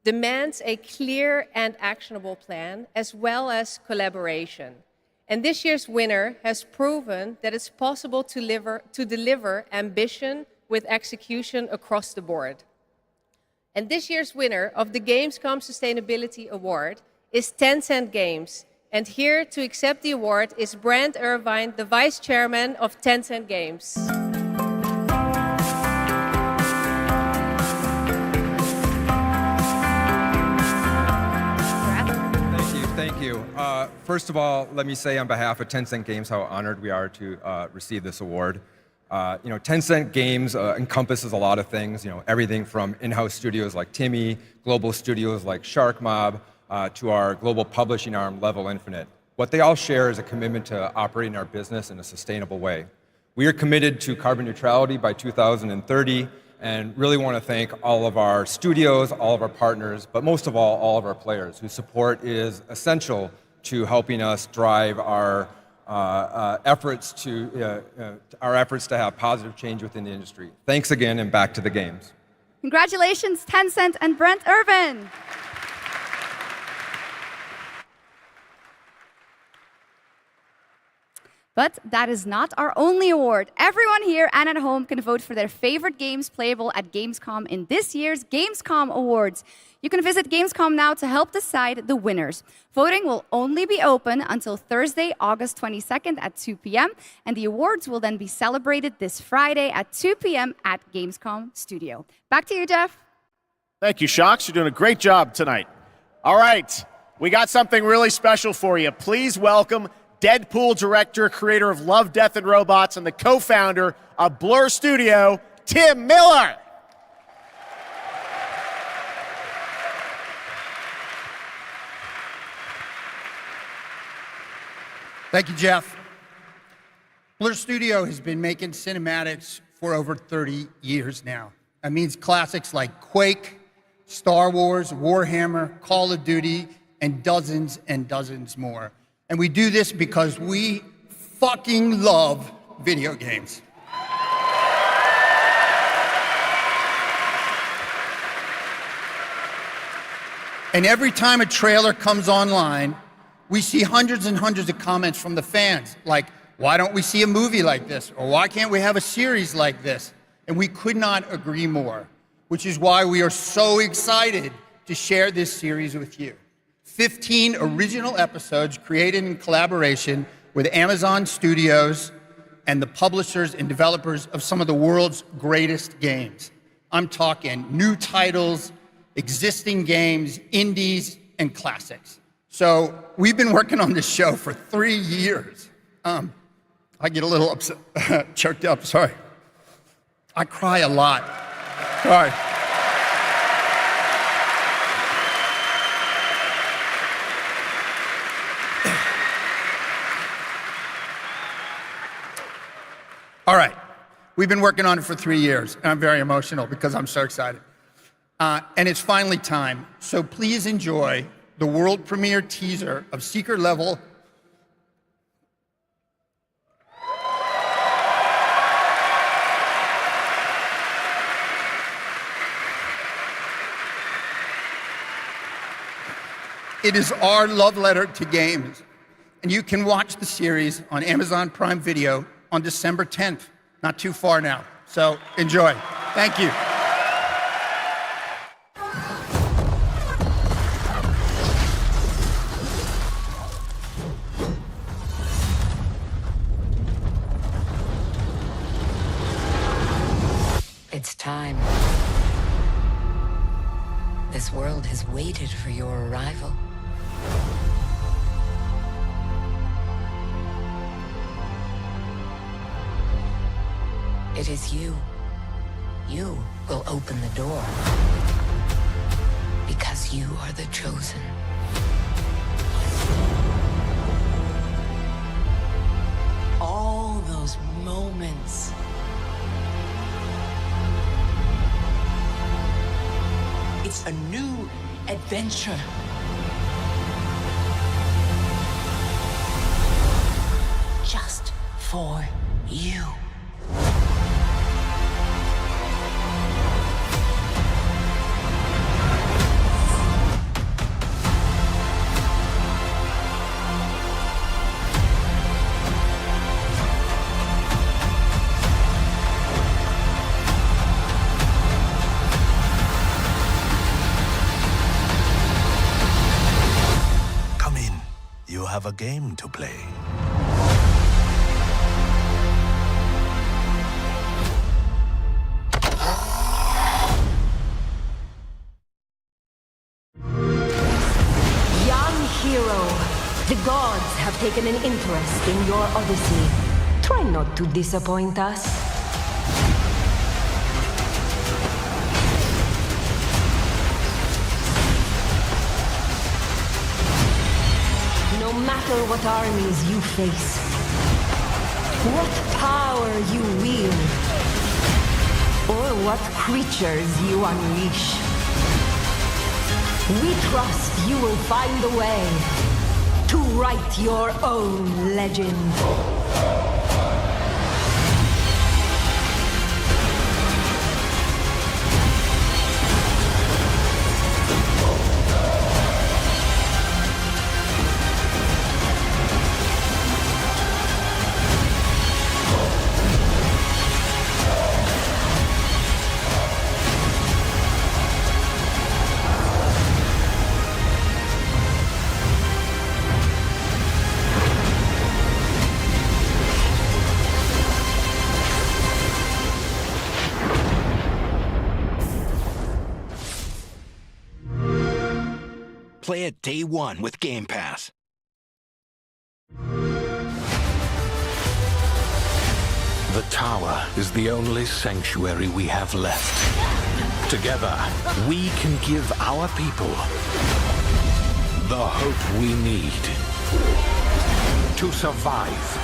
demands a clear and actionable plan, as well as collaboration. And this year's winner has proven that it's possible to deliver ambition with execution across the board. And this year's winner of the Gamescom Sustainability Award is Tencent Games. And here to accept the award is Brand Irvine, the Vice Chairman of Tencent Games. First of all, let me say on behalf of Tencent Games how honored we are to receive this award. Tencent Games encompasses a lot of things, everything from in-house studios like Timmy, global studios like Shark Mob, to our global publishing arm, Level Infinite. What they all share is a commitment to operating our business in a sustainable way. We are committed to carbon neutrality by 2030 and really want to thank all of our studios, all of our partners, but most of all of our players whose support is essential to helping us drive our efforts to have positive change within the industry. Thanks again, and back to the games. Congratulations, Tencent and Brent Irvin. But that is not our only award. Everyone here and at home can vote for their favorite games playable at Gamescom in this year's Gamescom Awards. You can visit Gamescom now to help decide the winners. Voting will only be open until Thursday, August 22nd at 2 p.m. And the awards will then be celebrated this Friday at 2 p.m. at Gamescom Studio. Back to you, Jeff. Thank you, Shocks. You're doing a great job tonight. All right, we got something really special for you. Please welcome Deadpool director, creator of Love, Death, and Robots, and the co-founder of Blur Studio, Tim Miller. Thank you, Jeff. Blur Studio has been making cinematics for over 30 years now. That means classics like Quake, Star Wars, Warhammer, Call of Duty, and dozens more. And we do this because we fucking love video games. And every time a trailer comes online, we see hundreds and hundreds of comments from the fans, like, why don't we see a movie like this? Or why can't we have a series like this? And we could not agree more, which is why we are so excited to share this series with you. 15 original episodes created in collaboration with Amazon Studios and the publishers and developers of some of the world's greatest games. I'm talking new titles, existing games, indies, and classics. So we've been working on this show for 3 years. I get a little upset, choked up, sorry. I cry a lot. Sorry. All right, we've been working on it for 3 years, and I'm very emotional because I'm so excited. And it's finally time, so please enjoy the world premiere teaser of Secret Level. It is our love letter to games, and you can watch the series on Amazon Prime Video on December 10th, not too far now. So enjoy. Thank you. It's time. This world has waited for your arrival. It is you. You will open the door. Because you are the chosen. All those moments. It's a new adventure. Just for you. Have a game to play. Young hero, the god taken an interest in your odyssey. Try not to disappoint us. No matter what armies you face, what power you wield, or what creatures you unleash, we trust you will find a way to write your own legend. Play it day one with Game Pass. The tower is the only sanctuary we have left. Together, we can give our people the hope we need to survive.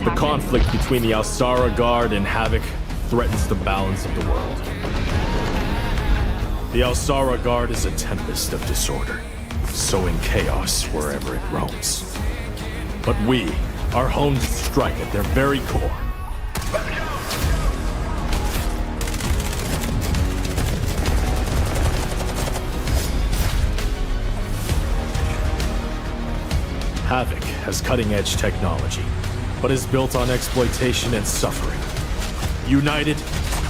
The conflict between the Alsara Guard and Havoc threatens the balance of the world. The Alsara Guard is a tempest of disorder, sowing chaos wherever it roams. But we are honed to strike at their very core. Havoc has cutting-edge technology, but is built on exploitation and suffering. United,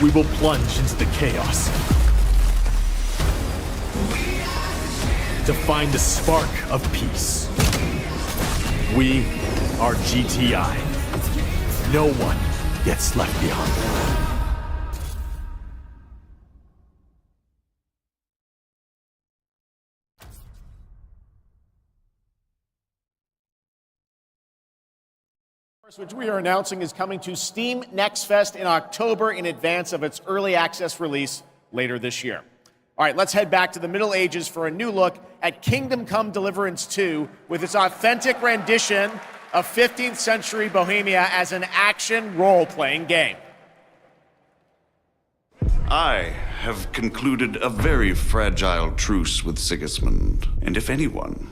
we will plunge into the chaos to find a spark of peace. We are GTI. No one gets left behind. Which we are announcing is coming to Steam Next Fest in October in advance of its early access release later this year. All right, let's head back to the Middle Ages for a new look at Kingdom Come Deliverance 2 with its authentic rendition of 15th century Bohemia as an action role-playing game. I have concluded a very fragile truce with Sigismund, and if anyone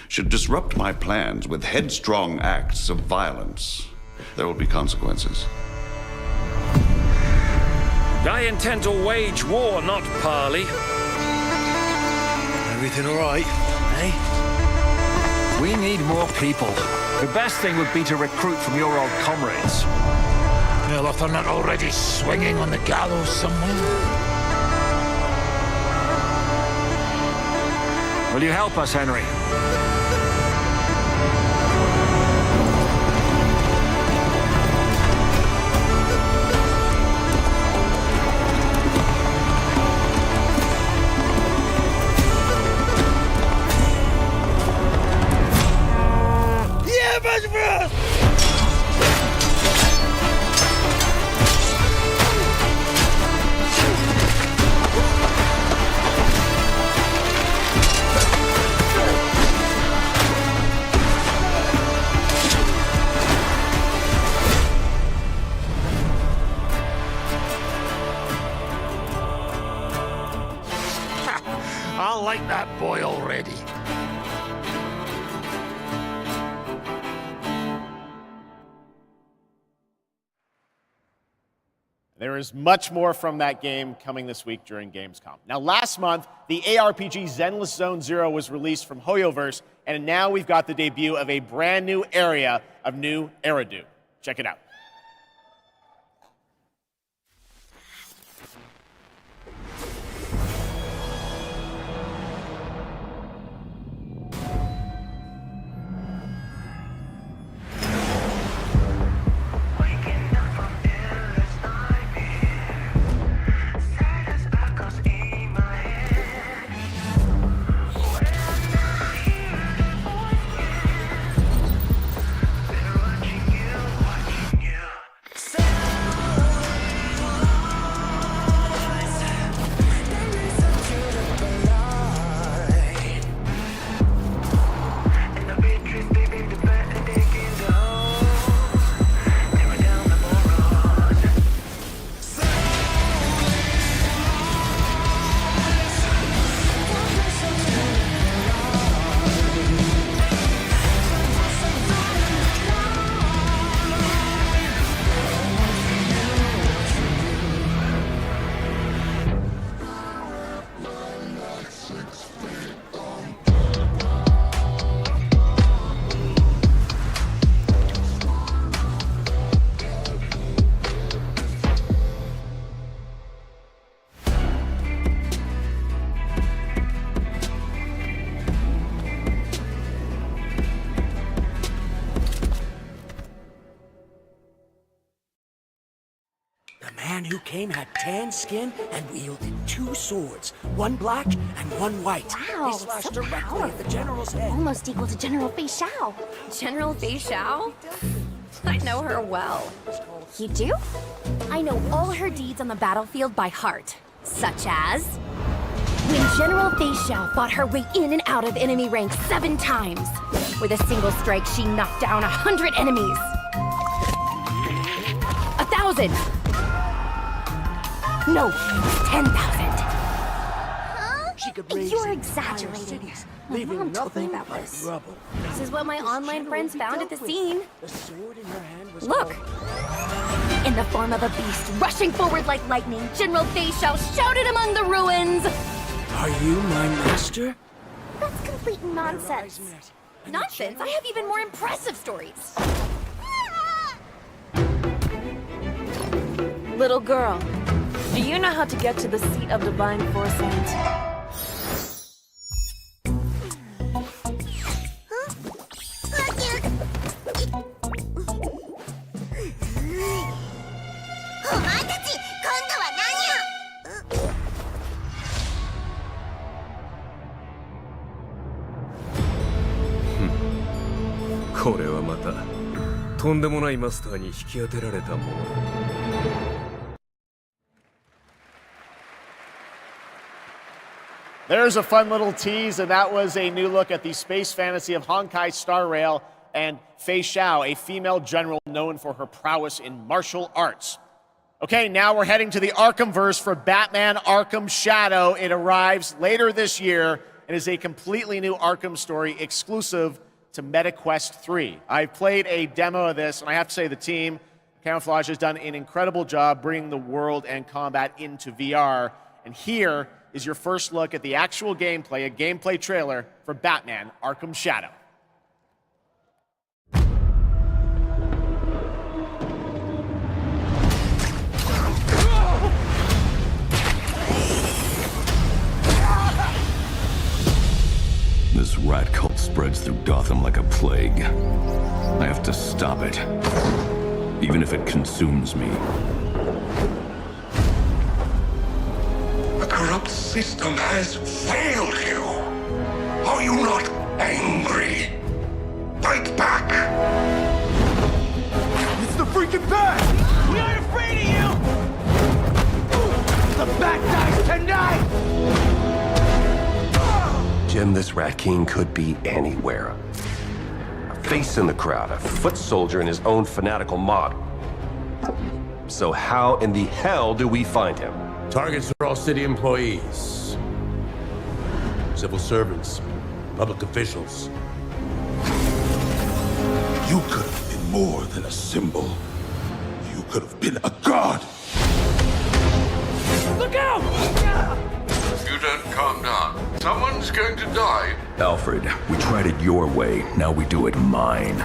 should disrupt my plans with headstrong acts of violence, there will be consequences. I intend to wage war, not parley. Everything all right, eh? We need more people. The best thing would be to recruit from your old comrades. Well, if they're not already swinging on the gallows somewhere. Will you help us, Henry? I like that boy already. There is much more from that game coming this week during Gamescom. Now, last month, the ARPG Zenless Zone Zero was released from Hoyoverse, and now we've got the debut of a brand new area of New Eridu. Check it out. The man who came had tan skin and wielded 2 swords, one black and one white. Wow, They slashed so directly at the general's head. Almost equal to General Fei Xiao. General Fei Xiao? I know her well. You do? I know all her deeds on the battlefield by heart. Such as... when General Fei Xiao fought her way in and out of enemy ranks 7 times. With a single strike, she knocked down 100 enemies. 1,000! No, 10,000. She could raise You're entire exaggerating. cities, My leaving mom told me nothing about but this. rubble. This is what my online friends found at the scene. The sword in her hand was Look! In the form of a beast, rushing forward like lightning, General Fei Xiao shouted among the ruins! Are you my master? That's complete nonsense. Nonsense? I have even more impressive stories. Little girl, do you know how to get to the seat of divine foresight? Hmm. これはまたとんでもないマスターに引き当てられたもの。There's a fun little tease, and that was a new look at the space fantasy of Honkai Star Rail and Fei Xiao, a female general known for her prowess in martial arts. Okay, now we're heading to the Arkhamverse for Batman Arkham Shadow. It arrives later this year and is a completely new Arkham story exclusive to MetaQuest 3. I've played a demo of this, and I have to say the team, Camouflage, has done an incredible job bringing the world and combat into VR. And here is your first look at the actual gameplay, a gameplay trailer for Batman Arkham Shadow. This rat cult spreads through Gotham like a plague. I have to stop it, even if it consumes me. The corrupt system has failed you. Are you not angry? Fight back! It's the freaking bat! We aren't afraid of you! The bat dies tonight! Jim, this Rat King could be anywhere. A face in the crowd, a foot soldier in his own fanatical mob. So how in the hell do we find him? Targets are all city employees, civil servants, public officials. You could have been more than a symbol. You could have been a god. Look out! You don't calm down. Someone's going to die. Alfred, we tried it your way, now we do it mine.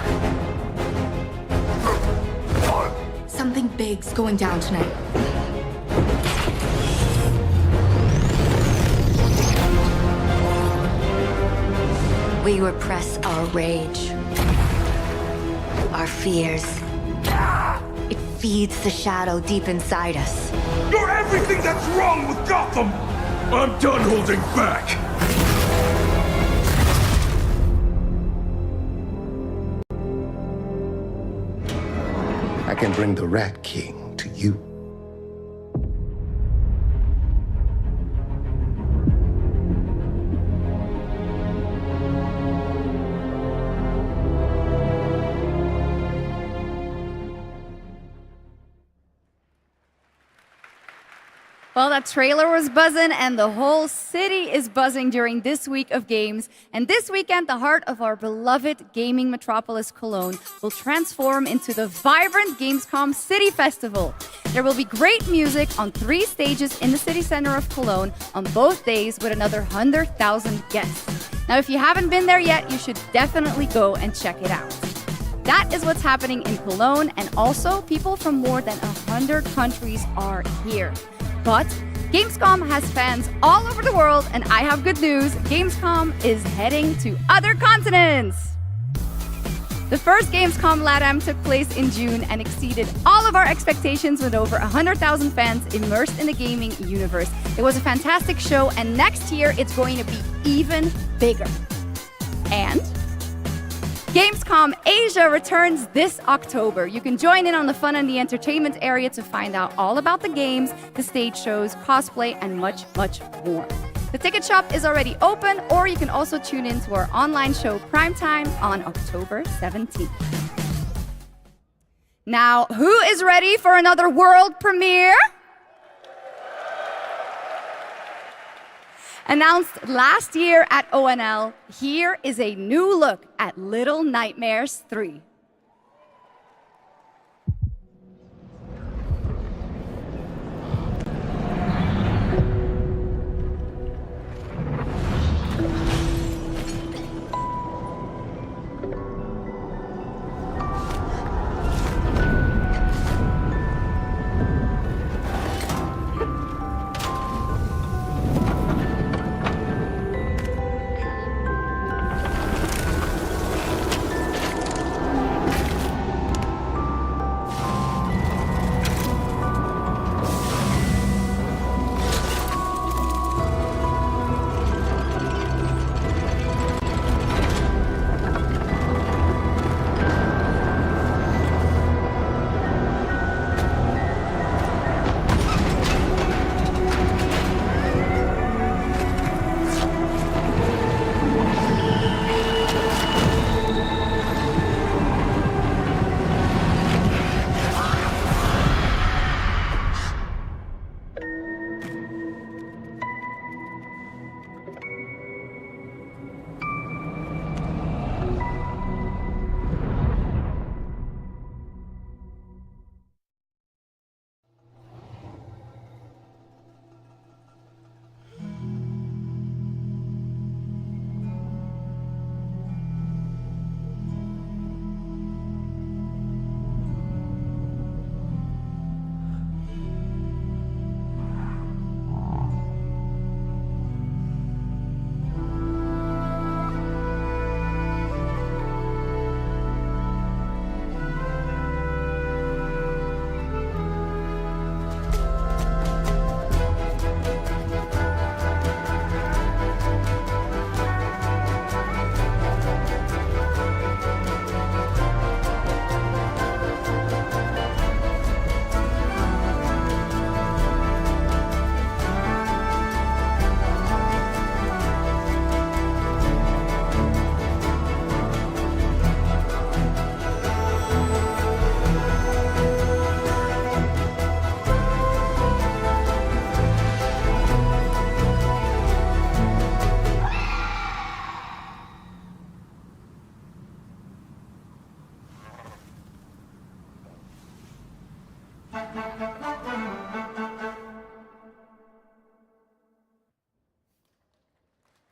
Something big's going down tonight. We repress our rage, our fears. It feeds the shadow deep inside us. You're everything that's wrong with Gotham! I'm done holding back! I can bring the Rat King to you. Well, that trailer was buzzing, and the whole city is buzzing during this week of games. And this weekend, the heart of our beloved gaming metropolis, Cologne, will transform into the vibrant Gamescom City Festival. There will be great music on 3 stages in the city center of Cologne on both days with another 100,000 guests. Now, if you haven't been there yet, you should definitely go and check it out. That is what's happening in Cologne, and also people from more than 100 countries are here. But Gamescom has fans all over the world, and I have good news. Gamescom is heading to other continents. The first Gamescom LATAM took place in June and exceeded all of our expectations with over 100,000 fans immersed in the gaming universe. It was a fantastic show, and next year it's going to be even bigger. And Gamescom Asia returns this October. You can join in on the fun and the entertainment area to find out all about the games, the stage shows, cosplay, and much, much more. The ticket shop is already open, or you can also tune in to our online show Primetime on October 17th. Now, who is ready for another world premiere? Announced last year at ONL, here is a new look at Little Nightmares 3.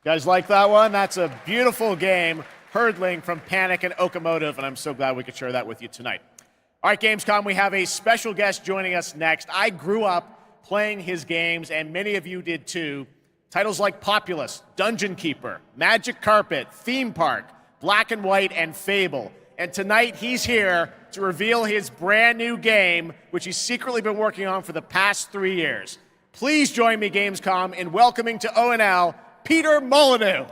Guys like that one? That's a beautiful game, Hurdling from Panic and Okamotive, and I'm so glad we could share that with you tonight. All right, Gamescom, we have a special guest joining us next. I grew up playing his games, and many of you did too. Titles like Populous, Dungeon Keeper, Magic Carpet, Theme Park, Black and White, and Fable. And tonight he's here to reveal his brand new game, which he's secretly been working on for the past 3 years. Please join me, Gamescom, in welcoming to ONL, Peter Molyneux.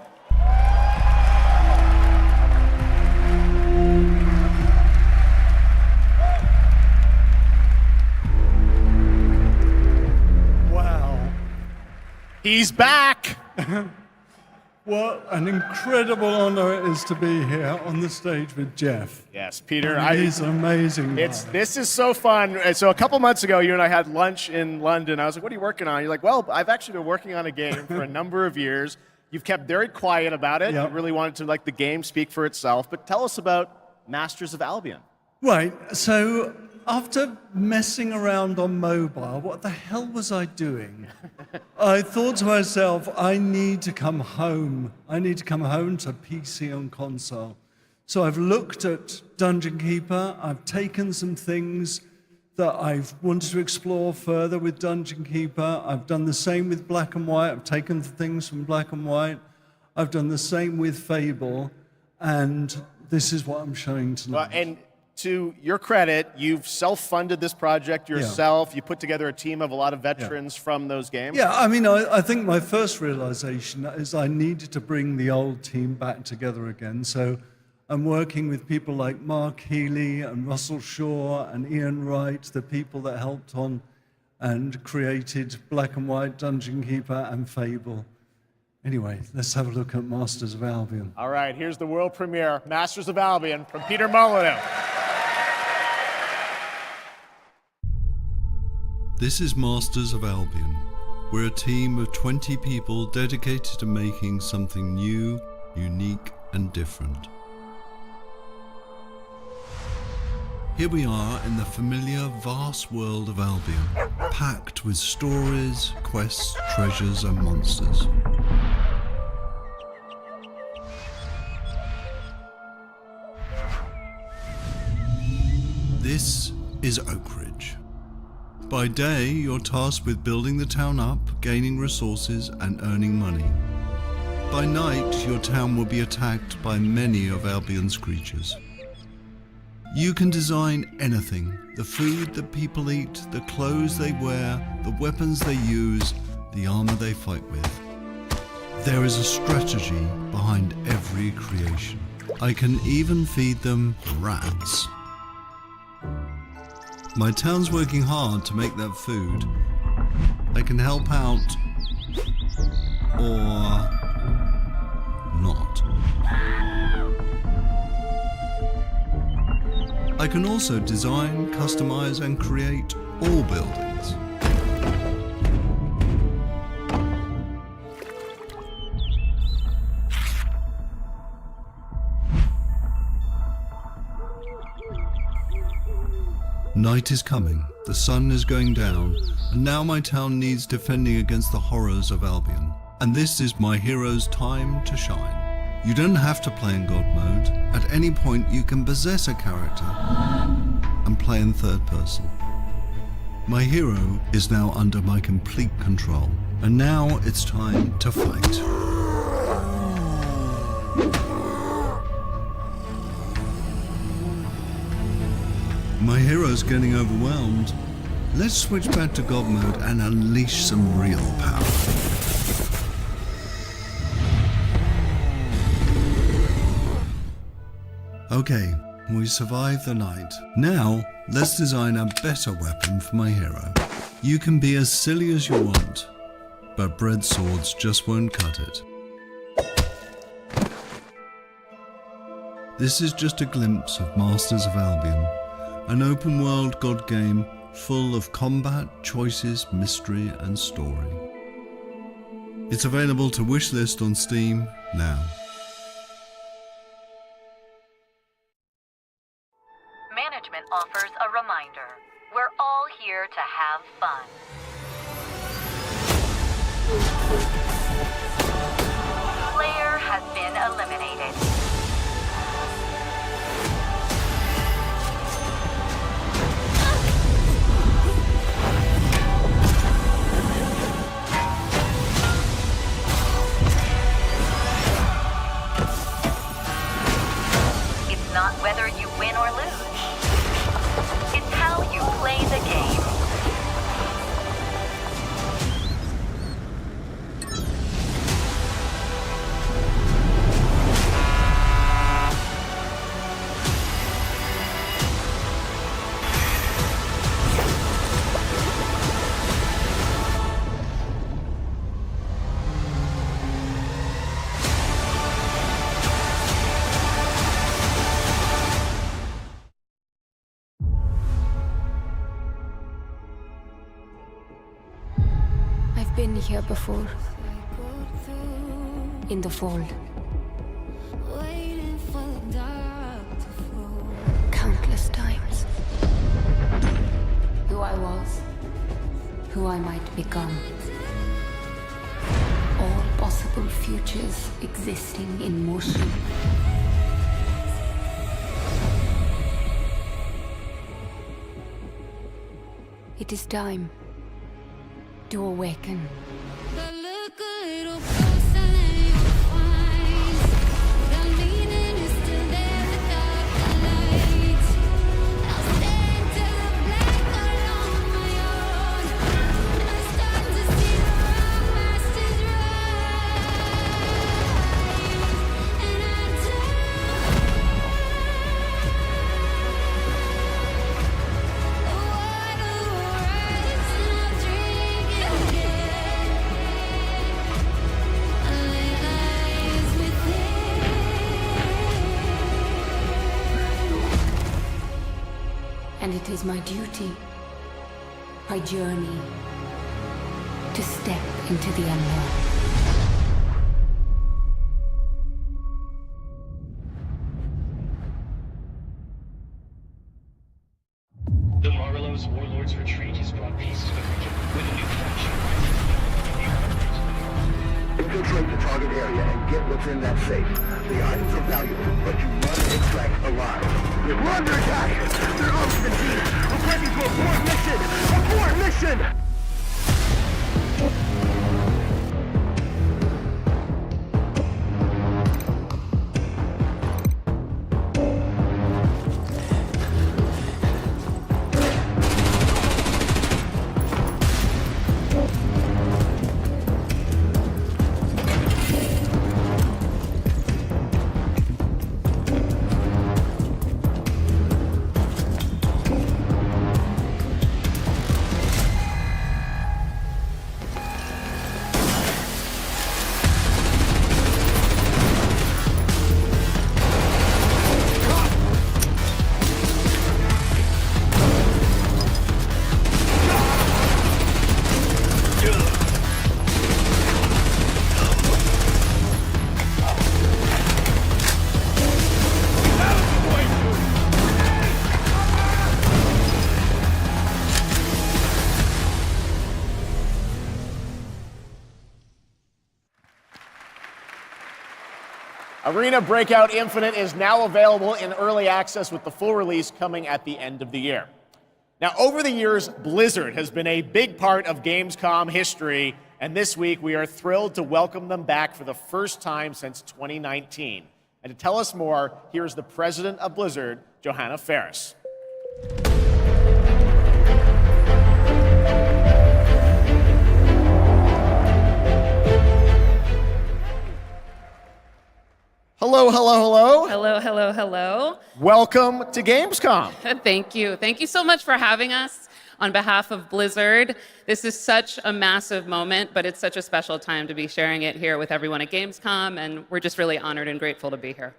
Wow. He's back. What an incredible honor it is to be here on the stage with Jeff. Yes, Peter. He's an amazing guy. This is so fun. So a couple months ago, you and I had lunch in London. I was like, what are you working on? You're like, well, I've actually been working on a game for a number of years. You've kept very quiet about it. Yep. You really wanted to let the game speak for itself. But tell us about Masters of Albion. Right, so after messing around on mobile, what the hell was I doing? I thought to myself, I need to come home. I need to come home to PC and console. So I've looked at Dungeon Keeper. I've taken some things that I've wanted to explore further with Dungeon Keeper. I've done the same with Black and White. I've taken things from Black and White. I've done the same with Fable. And this is what I'm showing tonight. Well, and to your credit, you've self-funded this project yourself. Yeah. You put together a team of a lot of veterans from those games. Yeah, I mean, I think my first realization is I needed to bring the old team back together again. So I'm working with people like Mark Healy and Russell Shaw and Ian Wright, the people that helped on and created Black and White, Dungeon Keeper, and Fable. Anyway, let's have a look at Masters of Albion. All right, here's the world premiere, Masters of Albion, from Peter Molyneux. This is Masters of Albion. We're a team of 20 people dedicated to making something new, unique, and different. Here we are in the familiar, vast world of Albion, packed with stories, quests, treasures, and monsters. This is Oak Ridge. By day, you're tasked with building the town up, gaining resources, and earning money. By night, your town will be attacked by many of Albion's creatures. You can design anything: the food that people eat, the clothes they wear, the weapons they use, the armor they fight with. There is a strategy behind every creation. I can even feed them rats. My town's working hard to make that food. I can help out, or not. I can also design, customize, and create all buildings. Night is coming, the sun is going down, and now my town needs defending against the horrors of Albion. And this is my hero's time to shine. You don't have to play in God mode. At any point you can possess a character and play in third person. My hero is now under my complete control, and now it's time to fight. My hero's getting overwhelmed. Let's switch back to God mode and unleash some real power. Okay, we survived the night. Now, let's design a better weapon for my hero. You can be as silly as you want, but bread swords just won't cut it. This is just a glimpse of Masters of Albion, an open-world God game full of combat, choices, mystery, and story. It's available to wishlist on Steam now. Management offers a reminder. We're all here to have fun. has been eliminated. It's not whether you win or lose. It's how you play the game. I've been here before. In the fold. Countless times. Who I was. Who I might become. All possible futures existing in motion. It is time to awaken. And it is my duty, my journey, to step into the unknown. The Marlowe's Warlords Retreat has brought peace to the region with a new faction. Infiltrate the target area and get what's in that safe. The items are valuable, but you must extract alive. We're under attack! They're open team! Requesting to abort mission! Abort mission! Arena Breakout Infinite is now available in early access with the full release coming at the end of the year. Now, over the years, Blizzard has been a big part of Gamescom history, and this week we are thrilled to welcome them back for the first time since 2019. And to tell us more, here's the president of Blizzard, Johanna Ferris. Hello, hello, hello. Hello, hello, hello. Welcome to Gamescom. Thank you. Thank you so much for having us. On behalf of Blizzard, this is such a massive moment, but it's such a special time to be sharing it here with everyone at Gamescom, and we're just really honored and grateful to be here.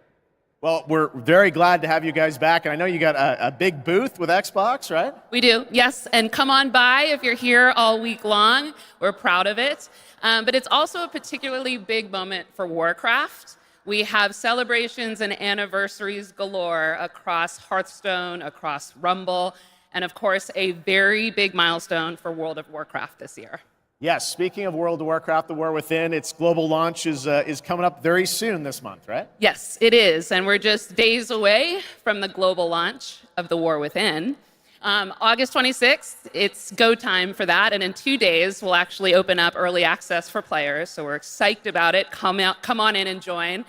Well, we're very glad to have you guys back, and I know you got a big booth with Xbox, right? We do, yes, and come on by if you're here all week long. We're proud of it. But it's also a particularly big moment for Warcraft. We have celebrations and anniversaries galore across Hearthstone, across Rumble, and of course, a very big milestone for World of Warcraft this year. Yes, speaking of World of Warcraft, The War Within, its global launch is coming up very soon this month, right? Yes, it is. And we're just days away from the global launch of The War Within. August 26th, it's go time for that. And in 2 days, we'll actually open up early access for players. So we're psyched about it. Come on in and join.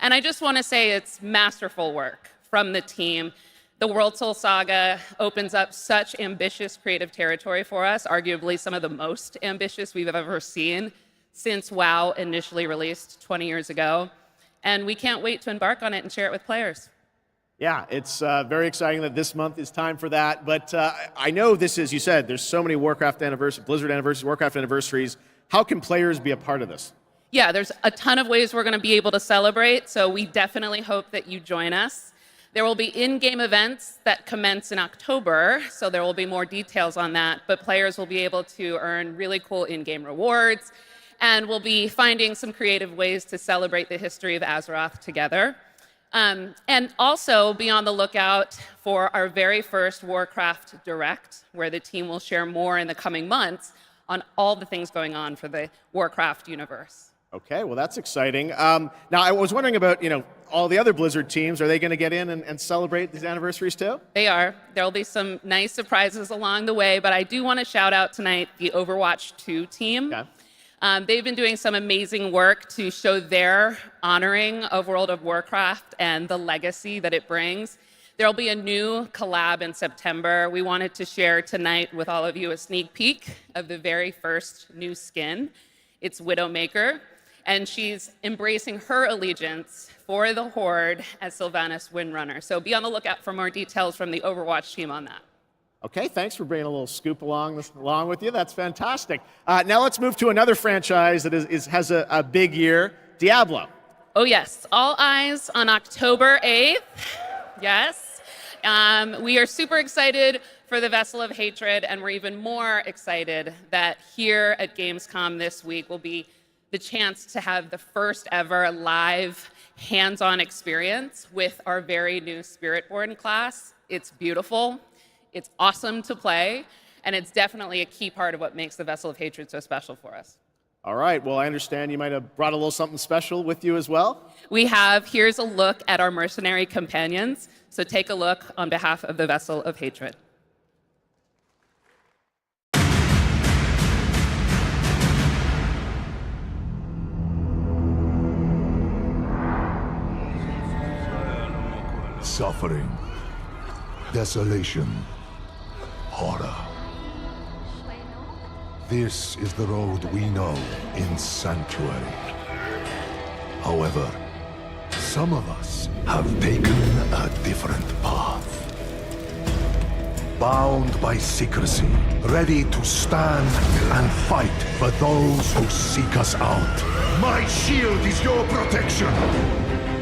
And I just want to say it's masterful work from the team. The World Soul Saga opens up such ambitious creative territory for us, arguably some of the most ambitious we've ever seen since WoW initially released 20 years ago. And we can't wait to embark on it and share it with players. Yeah, it's very exciting that this month is time for that. But I know this is, you said, there's so many Warcraft anniversaries, Blizzard anniversaries, Warcraft anniversaries. How can players be a part of this? Yeah, there's a ton of ways we're going to be able to celebrate. So we definitely hope that you join us. There will be in-game events that commence in October, so there will be more details on that, but players will be able to earn really cool in-game rewards, and we'll be finding some creative ways to celebrate the history of Azeroth together. And also be on the lookout for our very first Warcraft Direct, where the team will share more in the coming months on all the things going on for the Warcraft universe. Okay, well, that's exciting. Now, I was wondering about, all the other Blizzard teams. Are they going to get in and celebrate these anniversaries too? They are. There'll be some nice surprises along the way, but I do want to shout out tonight the Overwatch 2 team. Okay. They've been doing some amazing work to show their honoring of World of Warcraft and the legacy that it brings. There'll be a new collab in September. We wanted to share tonight with all of you a sneak peek of the very first new skin. It's Widowmaker. And she's embracing her allegiance for the Horde as Sylvanas Windrunner. So be on the lookout for more details from the Overwatch team on that. Okay, thanks for bringing a little scoop along with you. That's fantastic. Now let's move to another franchise that has a big year, Diablo. Oh yes, all eyes on October 8th. Yes. We are super excited for the Vessel of Hatred, and we're even more excited that here at Gamescom this week will be the chance to have the first ever live hands-on experience with our very new Spiritborn class. It's beautiful, it's awesome to play, and it's definitely a key part of what makes the Vessel of Hatred so special for us. All right, well, I understand you might have brought a little something special with you as well. We have, here's a look at our mercenary companions, so take a look on behalf of the Vessel of Hatred. Suffering, desolation, horror. This is the road we know in Sanctuary. However, some of us have taken a different path. Bound by secrecy, ready to stand and fight for those who seek us out. My shield is your protection!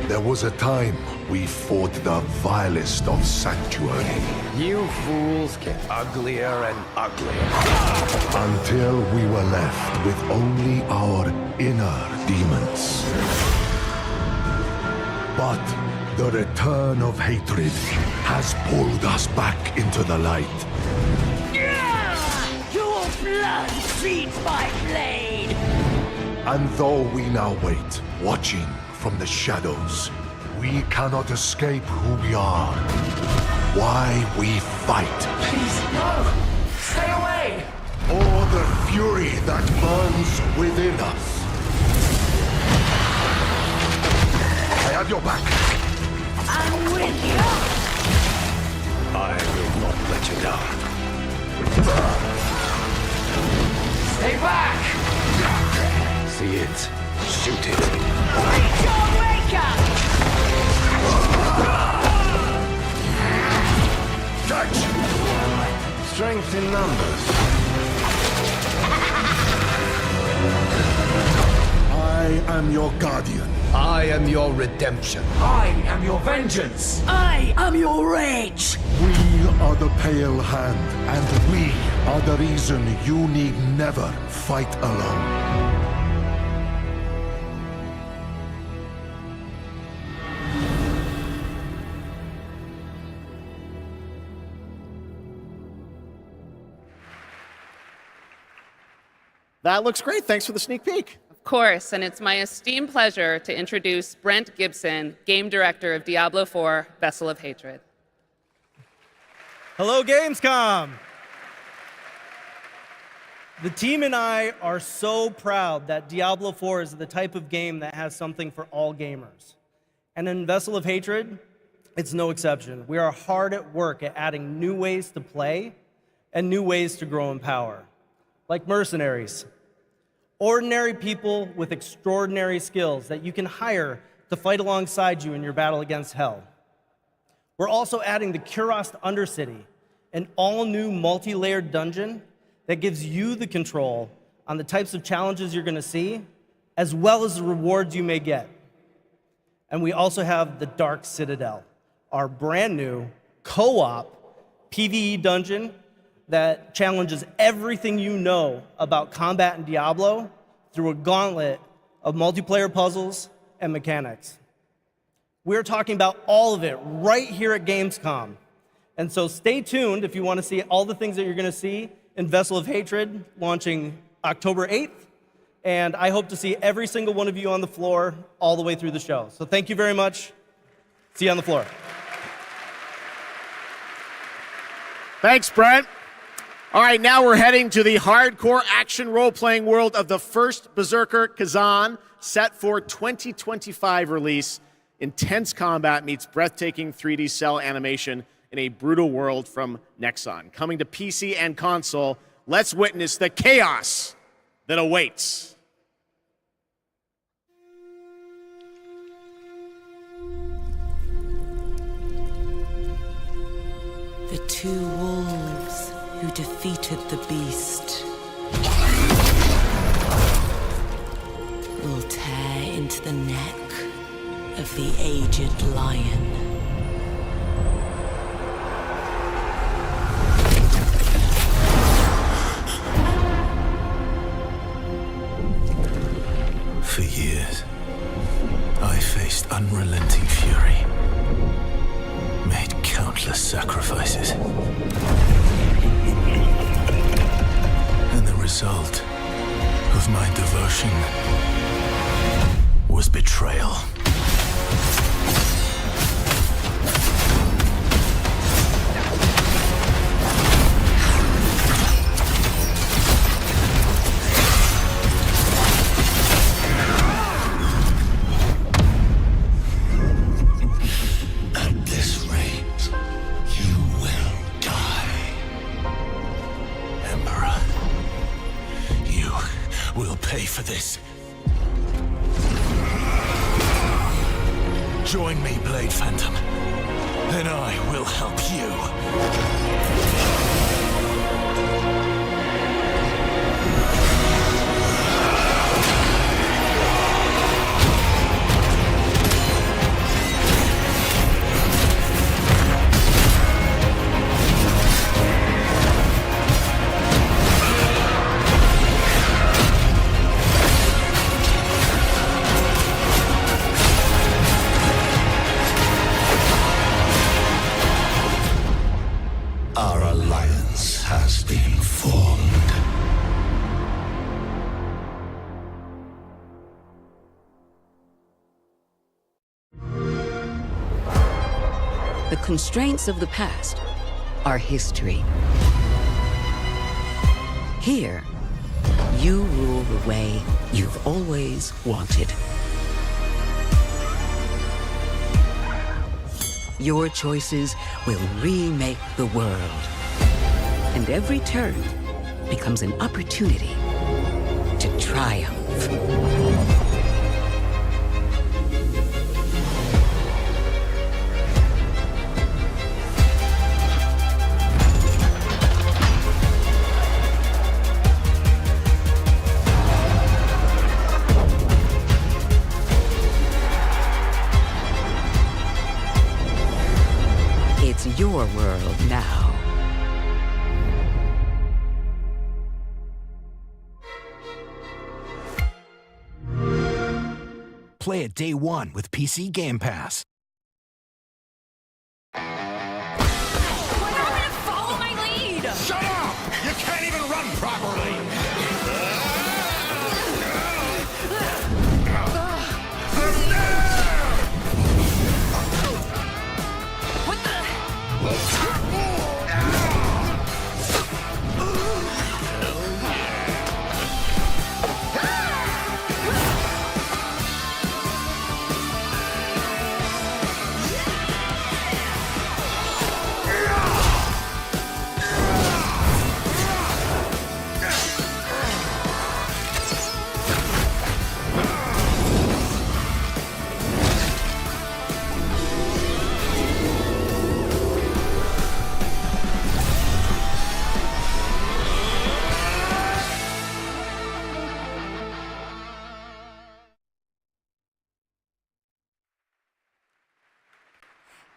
There was a time we fought the vilest of Sanctuary. You fools get uglier and uglier. Until we were left with only our inner demons. But the return of hatred has pulled us back into the light. Your blood feeds my blade! And though we now wait, watching from the shadows, we cannot escape who we are. Why we fight. Please, no! Stay away! Or the fury that burns within us. I have your back. I'm with you! I will not let you down. Stay back! See it. Shoot it. Reach your maker! Catch! Strength in numbers. I am your guardian. I am your redemption. I am your vengeance! I am your rage! We are the Pale Hand, and we are the reason you need never fight alone. That looks great. Thanks for the sneak peek. Of course, and it's my esteemed pleasure to introduce Brent Gibson, Game Director of Diablo 4, Vessel of Hatred. Hello, Gamescom! The team and I are so proud that Diablo 4 is the type of game that has something for all gamers. And in Vessel of Hatred, it's no exception. We are hard at work at adding new ways to play and new ways to grow in power. Like mercenaries. Ordinary people with extraordinary skills that you can hire to fight alongside you in your battle against Hell. We're also adding the Kurast Undercity, an all-new multi-layered dungeon that gives you the control on the types of challenges you're going to see, as well as the rewards you may get. And we also have the Dark Citadel, our brand new co-op PvE dungeon that challenges everything you know about combat in Diablo through a gauntlet of multiplayer puzzles and mechanics. We're talking about all of it right here at Gamescom. And so stay tuned if you want to see all the things that you're going to see in Vessel of Hatred, launching October 8th. And I hope to see every single one of you on the floor all the way through the show. So thank you very much. See you on the floor. Thanks, Brent. All right, now we're heading to the hardcore action role-playing world of the first Berserker Kazan, set for 2025 release. Intense combat meets breathtaking 3D cell animation in a brutal world from Nexon. Coming to PC and console, let's witness the chaos that awaits. The two wolves who defeated the beast will tear into the neck of the aged lion. For years, I faced unrelenting fury, made countless sacrifices. And the result of my devotion was betrayal. For this. Join me, Blade Phantom, and I will help you. The constraints of the past are history. Here, you rule the way you've always wanted. Your choices will remake the world. And every turn becomes an opportunity to triumph. It's your world now. Play it day one with PC Game Pass. Follow my lead! Shut up! You can't even run properly!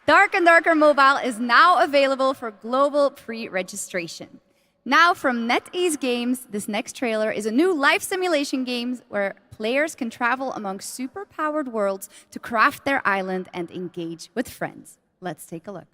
Dark and Darker Mobile is now available for global pre-registration. Now from NetEase Games, this next trailer is a new life simulation game where players can travel among super-powered worlds to craft their island and engage with friends. Let's take a look.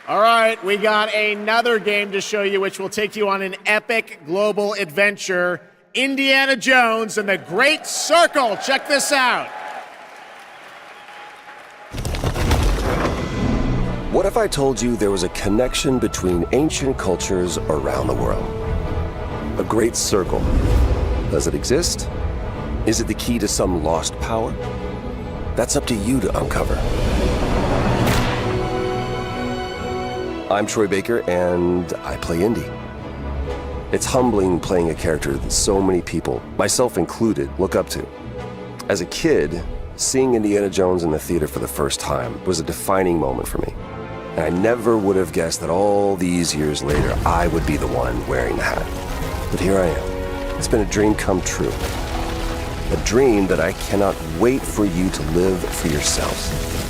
All right, we got another game to show you which will take you on an epic global adventure. Indiana Jones and the Great Circle. Check this out. What if I told you there was a connection between ancient cultures around the world? A great circle. Does it exist? Is it the key to some lost power? That's up to you to uncover. I'm Troy Baker, and I play Indy. It's humbling playing a character that so many people, myself included, look up to. As a kid, seeing Indiana Jones in the theater for the first time was a defining moment for me. And I never would have guessed that all these years later, I would be the one wearing the hat. But here I am. It's been a dream come true. A dream that I cannot wait for you to live for yourselves.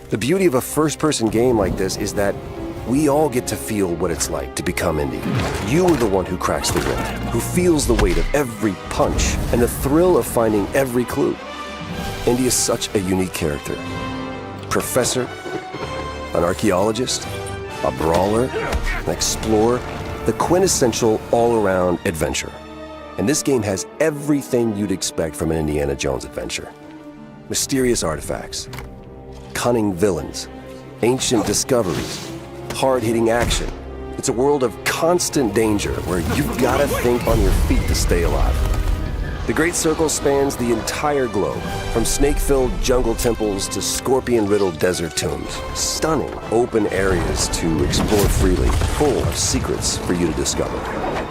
The beauty of a first-person game like this is that we all get to feel what it's like to become Indy. You are the one who cracks the whip, who feels the weight of every punch and the thrill of finding every clue. Indy is such a unique character. Professor, an archaeologist, a brawler, an explorer, the quintessential all-around adventurer. And this game has everything you'd expect from an Indiana Jones adventure. Mysterious artifacts, cunning villains, ancient discoveries, hard-hitting action. It's a world of constant danger where you've got to think on your feet to stay alive. The Great Circle spans the entire globe, from snake-filled jungle temples to scorpion-riddled desert tombs. Stunning open areas to explore freely, full of secrets for you to discover.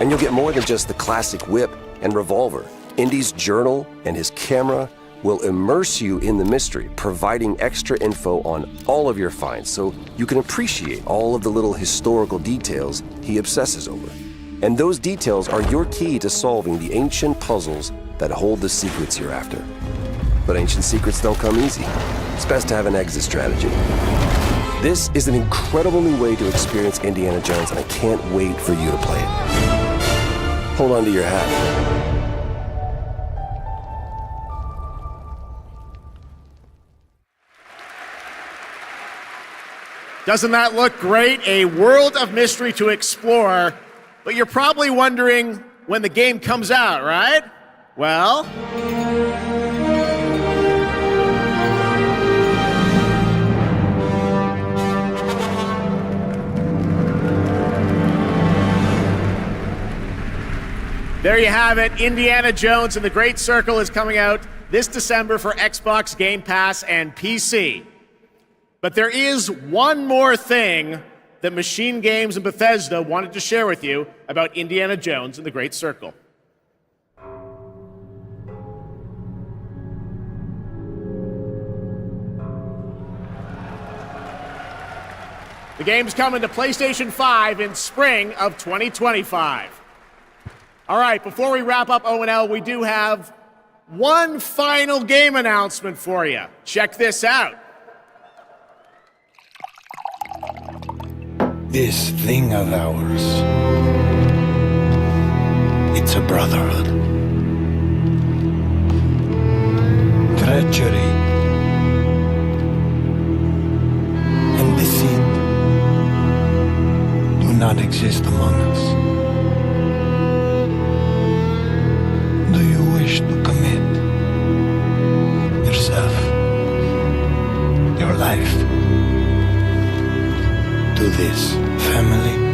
And you'll get more than just the classic whip and revolver. Indy's journal and his camera will immerse you in the mystery, providing extra info on all of your finds so you can appreciate all of the little historical details he obsesses over. And those details are your key to solving the ancient puzzles that hold the secrets you're after. But ancient secrets don't come easy. It's best to have an exit strategy. This is an incredible new way to experience Indiana Jones, and I can't wait for you to play it. Hold on to your hat. Doesn't that look great? A world of mystery to explore. But you're probably wondering when the game comes out, right? Well, there you have it. Indiana Jones and the Great Circle is coming out this December for Xbox Game Pass and PC. But there is one more thing that Machine Games and Bethesda wanted to share with you about Indiana Jones and the Great Circle. The game's coming to PlayStation 5 in spring of 2025. All right, before we wrap up ONL, we do have one final game announcement for you. Check this out. This thing of ours, it's a brotherhood. Treachery and deceit do not exist among us. Do you wish to commit yourself, your life, to this family?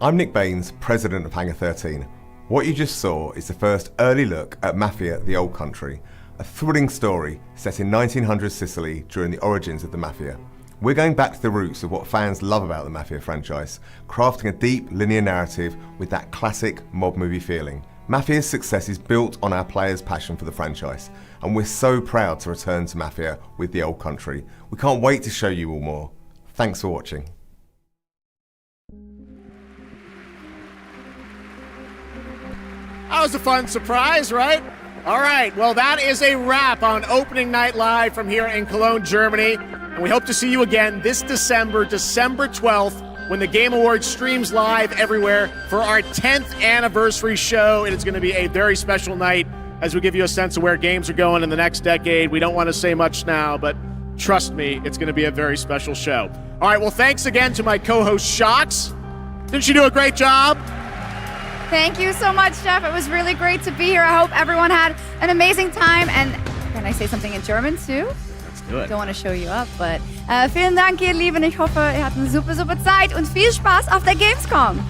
I'm Nick Baines, president of Hangar 13. What you just saw is the first early look at Mafia: The Old Country, a thrilling story set in 1900s Sicily during the origins of the Mafia. We're going back to the roots of what fans love about the Mafia franchise, crafting a deep linear narrative with that classic mob movie feeling. Mafia's success is built on our players' passion for the franchise, and we're so proud to return to Mafia with The Old Country. We can't wait to show you all more. Thanks for watching. That was a fun surprise, right? All right, well, that is a wrap on Opening Night Live from here in Cologne, Germany. And we hope to see you again this December 12th, when the Game Awards streams live everywhere for our 10th anniversary show. It is going to be a very special night as we give you a sense of where games are going in the next decade. We don't want to say much now, but trust me, it's going to be a very special show. All right, well, thanks again to my co-host, Shocks. Didn't she do a great job? Thank you so much, Jeff. It was really great to be here. I hope everyone had an amazing time. And can I say something in German too? Let's do it. Don't want to show you up, but vielen Dank, ihr Lieben. Ich hoffe, ihr habt eine super Zeit und viel Spaß auf der Gamescom.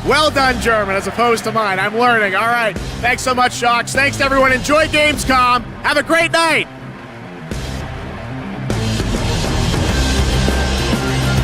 Well done, German, as opposed to mine. I'm learning. All right. Thanks so much, Shocks. Thanks to everyone. Enjoy Gamescom. Have a great night.